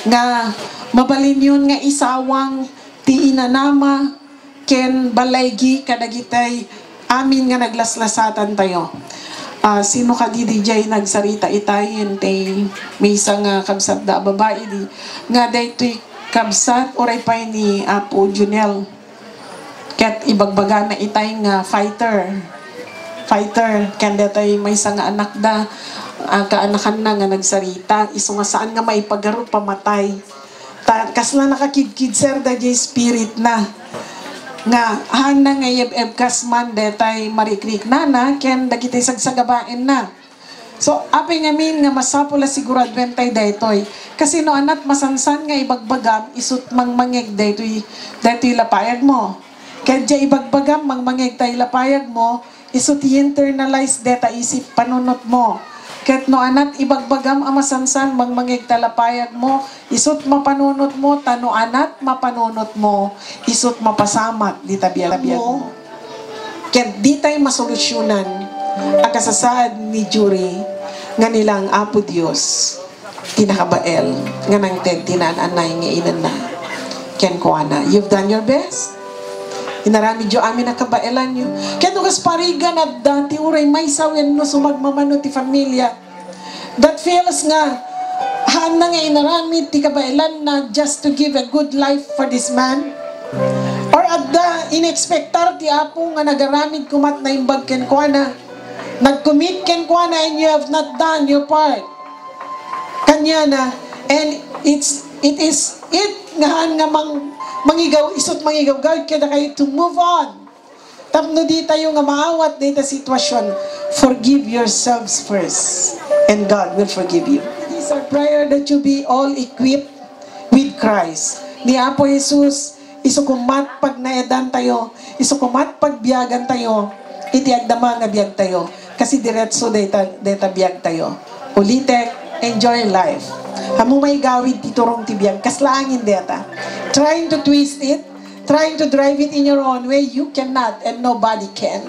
nga mabalin yun nga isawang ti inanama ken balaygi kadagitay amin nga naglaslasatan tayo. Sino ka di DJ nagsarita itayin tay may isang kabsat da babae di nga daytoy kabsat oray pa ni Apo Junel ket ibagbaga na itay nga fighter ken daytoy may isang anak da kaanakan na nga nagsarita iso nga saan nga maipagaro pamatay kasla nakakidkid sir da jay spirit na nga hang na nga yeb kasman detay marikrik na ken dagitay sagsagabain na. So apay ngamin nga masapula sigurad wentay daytoy kasi no anat masansan nga ibagbagam isut mangmangeg daytoy lapayag mo. Ken jay ibagbagam mangmangeg tay lapayag mo isut internalize deta isip panunot mo. Ket no anat ibagbagam amasansan mangmangeg talapayag mo isut mapanunot mo tano anat mapanunot mo isut mapasamat di tabiyag mo. Ket di tay masolusyonan ang kasasaad ni Jury nga nilang Apo Dios tinakabael nga nang tinananay nga inan na ken kuana you've done your best. Inarami jo amin nakabaelan nyo. Kaya nugas parigan at dati uray may sawen no sumagmamano ti familia. That feels nga haan na nga inarami ti kabaelan na just to give a good life for this man. Or at the inexpectar ti Apo nga nagaramid kumat na imbag ken kuana. Nag-commit ken kuana and you have not done your part. Kanya na. And it is nga haan nga mangigaw, isot mangigaw, God, kaya kayo to move on. Tapno di tayo nga maawat dito sitwasyon. Forgive yourselves first. And God will forgive you. It is our prayer that you be all equipped with Christ. Ni Apo Jesus, isukumat pag naedan tayo, isukumat pag biyagan tayo, iti agdama nga biyag tayo. Kasi diretso data biyag tayo. Ulitek, enjoy life. Hamu may gawid titurong tibiyag, kaslaangin data. Trying to twist it, trying to drive it in your own way, you cannot and nobody can.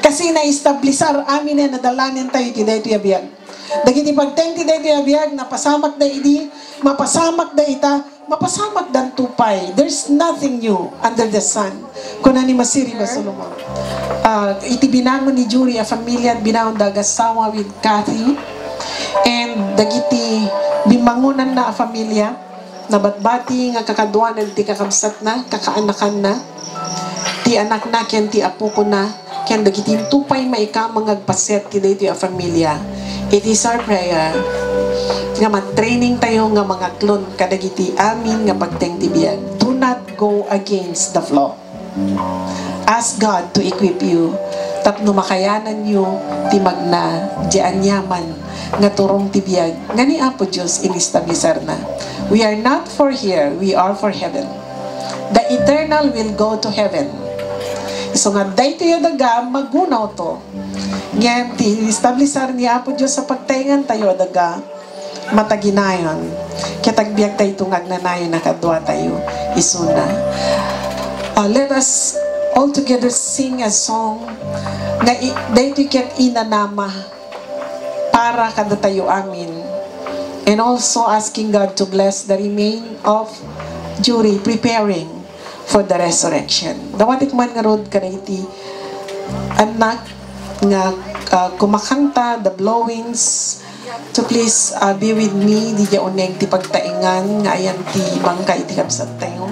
Kasi na-establisar amin na nadalanin tayo ti dayto yabiyag. Dagiti pagteng ti dayto yabiyag, napasamak da idi, mapasamak da ita, mapasamak dan tupay. There's nothing new under the sun. Kuna ni Masiri Solomon. Iti binangon ni Jury a familia at binangon dagasawa with Kathy. And dagiti bimangunan na a familia nabatbati nga kakaduanan ti kakabsat na kakaanakan na ti anak na ken ti apo ko na ken dagiti tupay maikamang agpaset ti daytoy a familia. It is our prayer nga mat-training tayo nga mga klon kadagiti amin nga pagteng tibiyag. Do not go against the flow. Ask God to equip you tapno makayanan nyo ti magna di anyaman nga turong tibiyag nga ni Apo Diyos inistablisar na. We are not for here, we are for heaven. The eternal will go to heaven. So nga dayto yung daga magunaw to. Ngayon ti inistablisar ni Apo Diyos sa pagtaingan tayo daga mataginayon. Kitagbiag tayo tungag na nayon nakadwa tayo isuna. Let us all together sing a song nga dayto ket inanama para kada tayo amin. And also asking God to bless the remain of Jury preparing for the resurrection. Dawatik man nga rod ka na iti anak nga kumakanta, the blowings. So please be with me, di dya uneg ti pagtaingan nga ayan ti bangka iti kapsat tayo.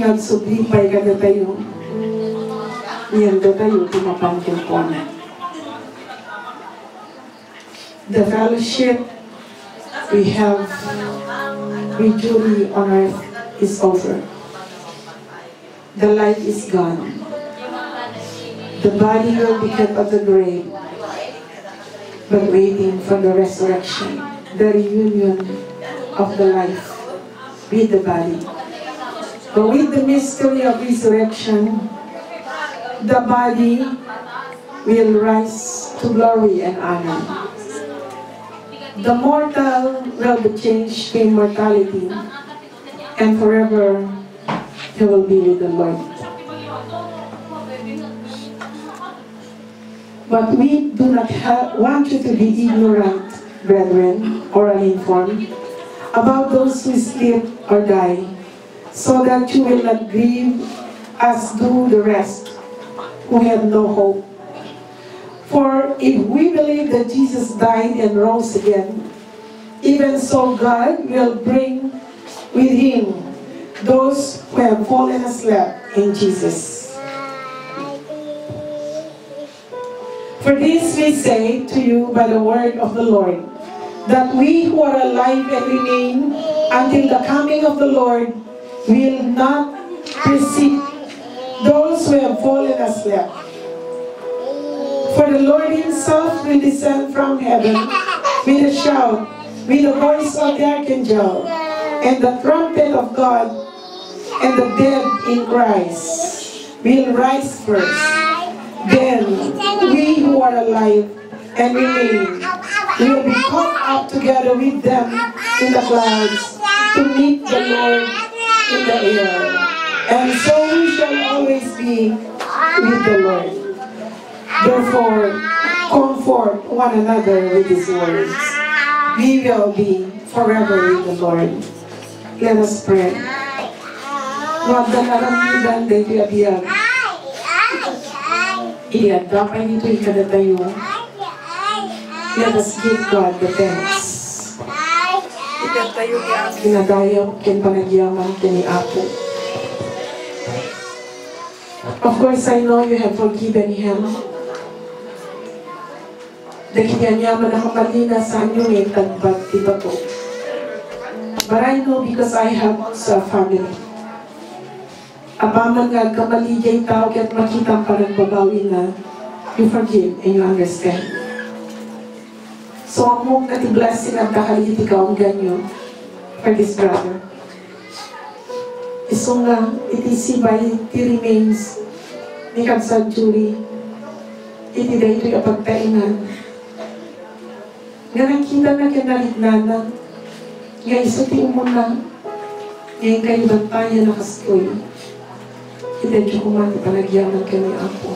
Nagsubipay kada tayo. Yan do tayo tumapangkin po na. The fellowship we have with Julie on earth is over. The light is gone. The body will be kept at the grave, but waiting for the resurrection, the reunion of the life with the body. But with the mystery of resurrection, the body will rise to glory and honor. The mortal will be changed to immortality, and forever he will be with the Lord. But we do not want you to be ignorant, brethren, or uninformed about those who sleep or die, so that you will not grieve as do the rest who have no hope. For if we believe that Jesus died and rose again, even so God will bring with him those who have fallen asleep in Jesus. For this we say to you by the word of the Lord, that we who are alive and remain until the coming of the Lord will not precede those who have fallen asleep. For the Lord himself will descend from heaven with a shout, with the voice of the archangel, and the trumpet of God, and the dead in Christ will rise first. Then we who are alive and remain will be caught up together with them in the clouds to meet the Lord in the air, and so we shall always be with the Lord. Therefore, comfort one another with these words. We will be forever with the Lord. Let us pray. Lord, the naramidan de Diabiyag. Iadapay nito ikadatayo. Let us give God the thanks. Kinadayaw, kinpanagyaman, kiniapo. Of course, I know you have forgiven him. Dakiganyaman na kamalina sa inyo ng tagbat, diba po? But I know because I have also a family. Apaman nga kamaligay tao kaya't makita ang panagbabawi na you forgive and you understand. So, ang mong nati-blessing at nakalit ikaw ang ganyo for this brother. Iso nga, itisibay, iti remains ni Kansad Julie. Iti da ito'y apagtaingan. Nga nakita na kinalitnanan. Nga iso ti umuna. Ngayon kayo bantayan na kastoy. Iti dyo kumati panagyaman kami ako.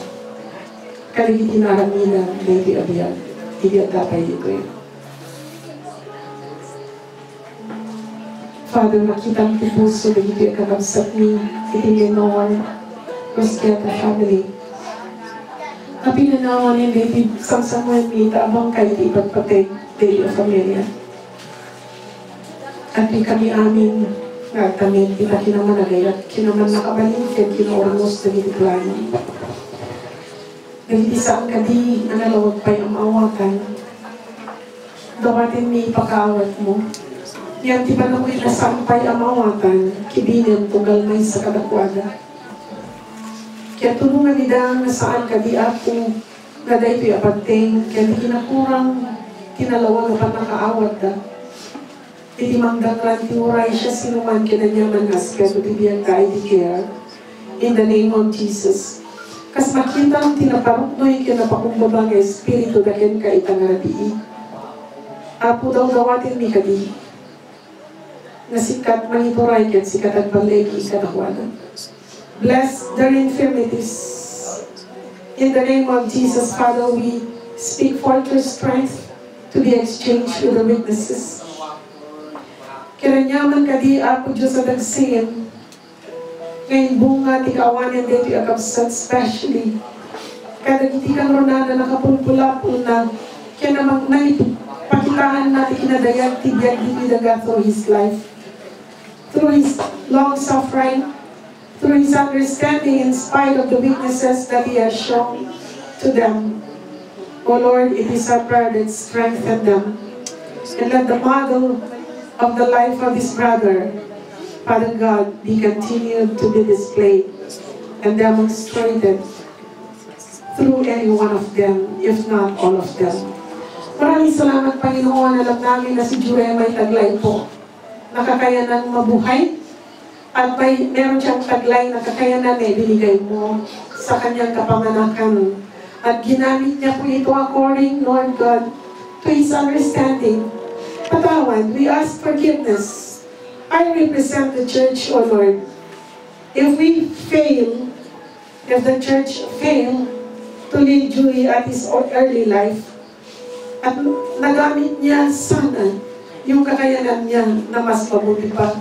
Kaligiti na aramilan, baby abiyag. Hindi at dapay dito eh. Father, makita ang puso na hindi kakabsat ni itininawan Rosqueta family. Kapinanawan niya baby samsamuan ni taabang kayo di ipagpatay dili o familia. At di kami amin nagtamin, di na kinaman nagay at kinaman nakabalin kaya kinaormos na hindi plano. Nagibisaan ka di, analawag pa'y amawatan. Dawatin mi pakaawat mo. Yan ti pa na ko'y nasampay amawatan, kibinin tugal may sa kadakwada. Kaya tulungan nida na saan ka di ako, na da ito'y apagting, kaya di kinakurang, tinalawag pa nakaawat da. Iti mangdanglan ti uray siya sinuman kinanyaman aspeto ti biyang ka care. In the name of Jesus. Kas makita ang tinaparuknoy kinapakumbabang espiritu dakin ka itangarati. Apo daw gawatin mi kadi. Nasikat manituray ken sikat ang balegi katawanan. Bless their infirmities. In the name of Jesus, Father, we speak forth your strength to be exchanged with the witnesses. Kiranyaman kadi Apo Diyos sa dagsin. Ngayon bunga ti kawanan dito akabsat especially. Kada iti kang ronana nakapulpulapul na kaya namang pakitahan natin kinadayag ti biyag di daga through his life. Through his long suffering, through his understanding in spite of the weaknesses that he has shown to them. O Lord, it is our prayer that strengthen them. And let the model of the life of this brother, Father God, be continued to be displayed and demonstrated through any one of them, if not all of them. Maraming salamat, Panginoon. Alam namin na si Jurema ay taglay po. Nakakayanang mabuhay at meron siyang taglay na kakayanan na ibinigay mo sa kanyang kapanganakan. At ginamit niya po ito according, Lord God, to his understanding. Patawad, we ask forgiveness. I represent the church, O Lord. If we fail, if the church fail to lead Julie at his early life, at nagamit niya sana yung kakayanan niya na mas mabuti pa,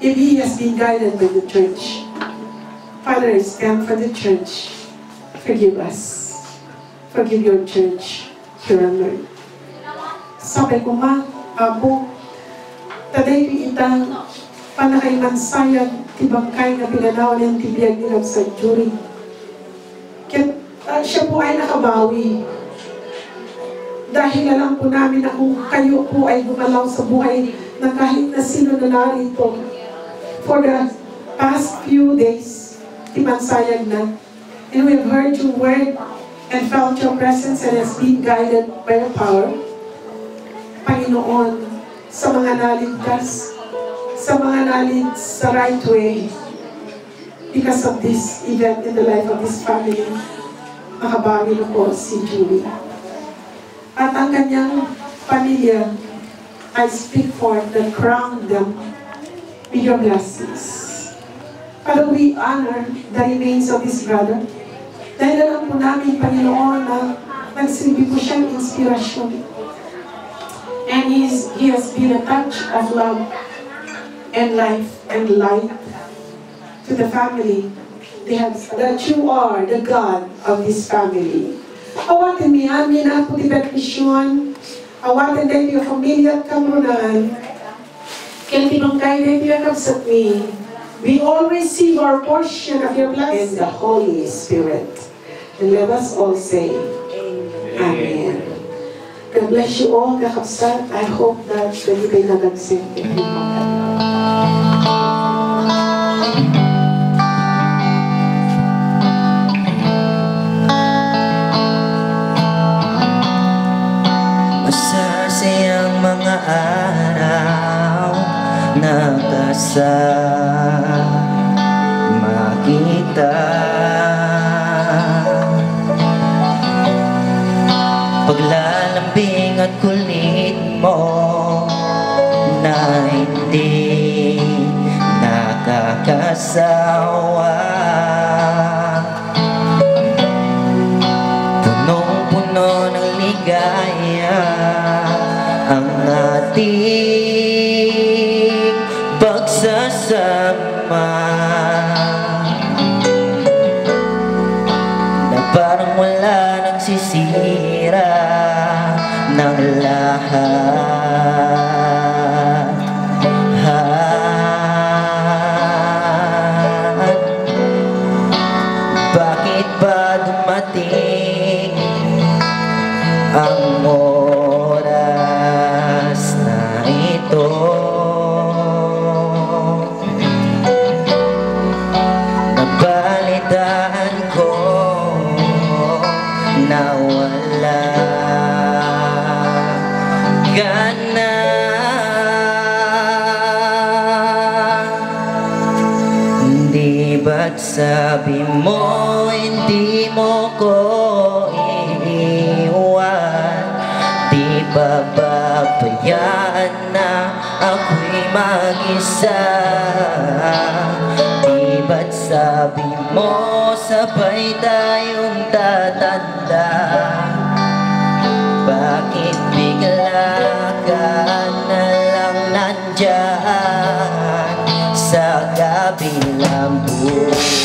if he has been guided by the church, Father, I stand for the church. Forgive us. Forgive your church here on earth. Sabi ko ma, Apo, taday ko itang panakay mansayag tibangkay na pinanawan ng tibiyag ni Rab sa jury. Kaya siya po ay nakabawi. Dahil alam po namin na kung kayo po ay gumalaw sa buhay na kahit na sino na narito for the past few days, timansayag na. And we've heard your word and felt your presence and has been guided by your power. Panginoon, sa mga naligtas, sa mga nalig sa right way, because of this event in the life of this family, makabawi na po si Julie. At ang kanyang pamilya, I speak forth that crown them with your blessings. Father, we honor the remains of this brother. Dahil alam po namin, Panginoon, na nagsilbi po siyang inspirasyon. And he has been a touch of love and life and light to the family. That you are the God of this family. Awatin mi amin na po tibet misyon. Awatin din yung pamilya at kamunan. Kaya tinungkay din yung kapsat mi. We all receive our portion of your blessing in the Holy Spirit. And let us all say, Amen. God bless you all, kakapsat. I hope that pwede kayo nagagsin. Masasayang mga araw na kasama kita. Paglalambing at kulit mo na hindi nakakasawa. Punong-puno ng ligaya ang ating pagsasama, na parang wala nang sisira ng lahat. Bakit ba dumating ang oras na ito. Nabalitaan ko na wala ka na. Di ba't sabi mo hindi mo ko iiwan? Di ba babayaan na ako'y mag-isa? Di ba't sabi mo sabay tayong tatanda? Bakit bigla ka na lang nandyan sa kabilang buwan?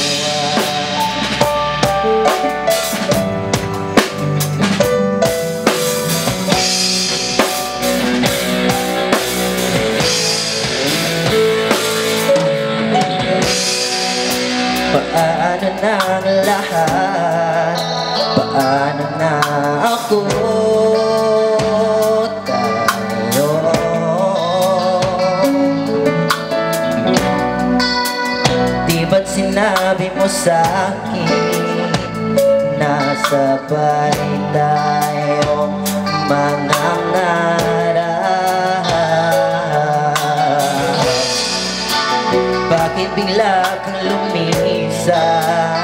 Paano na ang lahat? Paano na ako? Tayo di ba't sinabi mo sa'kin na sabay tayo mangangarap? Bakit bigla kang lumisan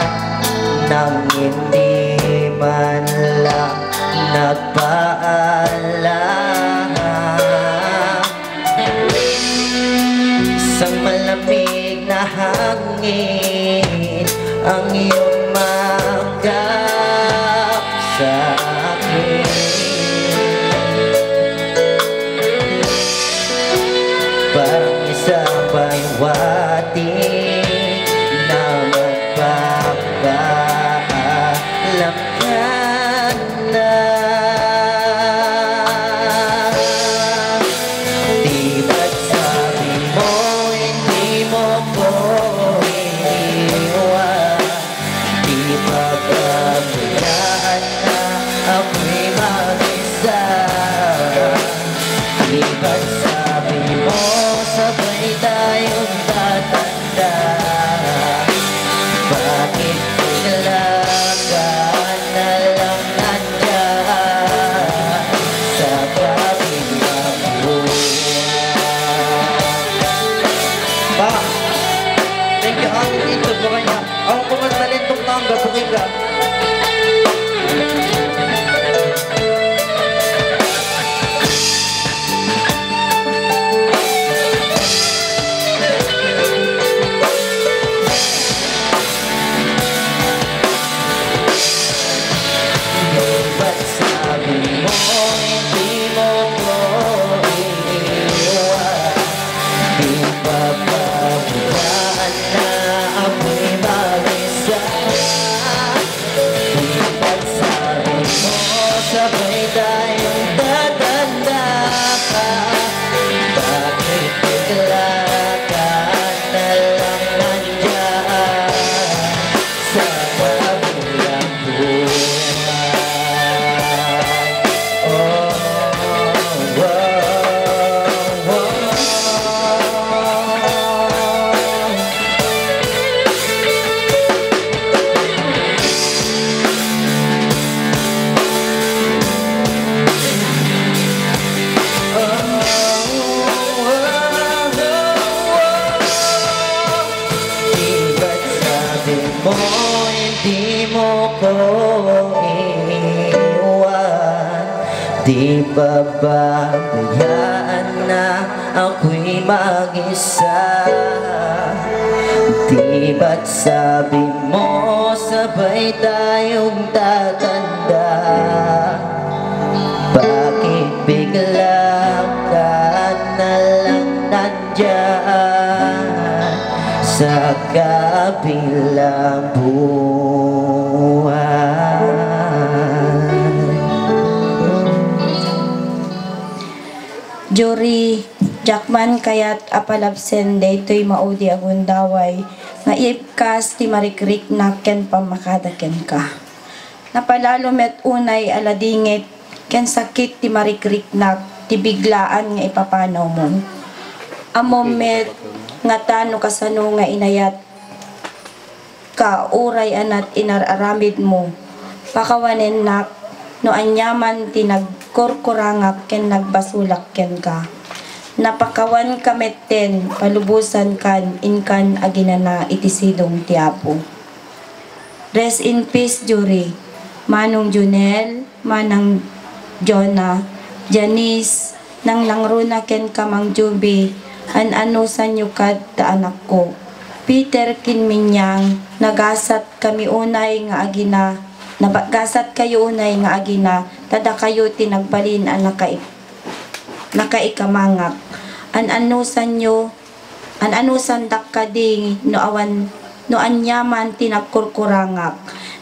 nang hindi man lang nagpaalam? Isang malamig na hangin ang iyong magap sa akin. Parang isang pahiwati na magpapaalam ka na. Di ba't sabi mo hindi mo ko iiwan? Di ba babayaan na ako'y mag-isa? Di ba't sabi mo sabay tayong tatanda? Bakit bigla ka na lang nandyan sa kabilang buwan? Pa, thank you. Ako dito po kanya. Ako po mas talentong tangga po kaya. Ba't sabi mo hindi mo ko iiwan? Di ba babayaan na ako'y mag-isa? Di ba't sabi mo sabay tayong tatanda? Bakit bigla ka na lang nandyan sa kabilang buwan? Di ba't sabi mo hindi mo ko iiwan? Di ba babayaan na ako'y mag-isa? Di ba't sabi mo sabay tayong tatanda? Bakit bigla ka na lang nandyan sa kabilang buwan? Jory Jackman kayat apalabsen daytoy maudi agundaway nga ipkas ti marikrik na ken pamakadaken ka. Napalalo met unay aladingit ken sakit ti marikriknak ti biglaan nga ipapanaw mo. Amomet nga tano kasano nga inayat ka uray anat inararamid mo. Pakawanen nak no anyaman ti nagkorkorangak ken nagbasulak ken ka. Napakawan kameten palubusan kan inkan aginana itisidong ti Apo. Rest in peace, Jury. Manong Junel, Manang Jonah, Janice, nang langruna ken kamang Juby, anusan yu kad ta anak ko. Peter Kinminyang, nagasat kami unay nga agina, nabagasat kayo unay nga agina, tada kayo tinagbalin ang nakaikamangak. Anusan dakkading no anyaman tinagkurkurangak.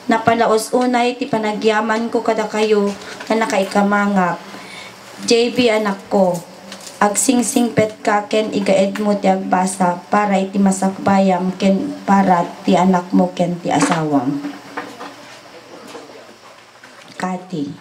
Napalaos unay ti panagyaman ko kada kayo na nakaikamangak. JB anak ko, agsingsing pet ka ken igaed mo ti agbasa para iti masakbayam ken para ti anak mo ken ti asawam. Kati.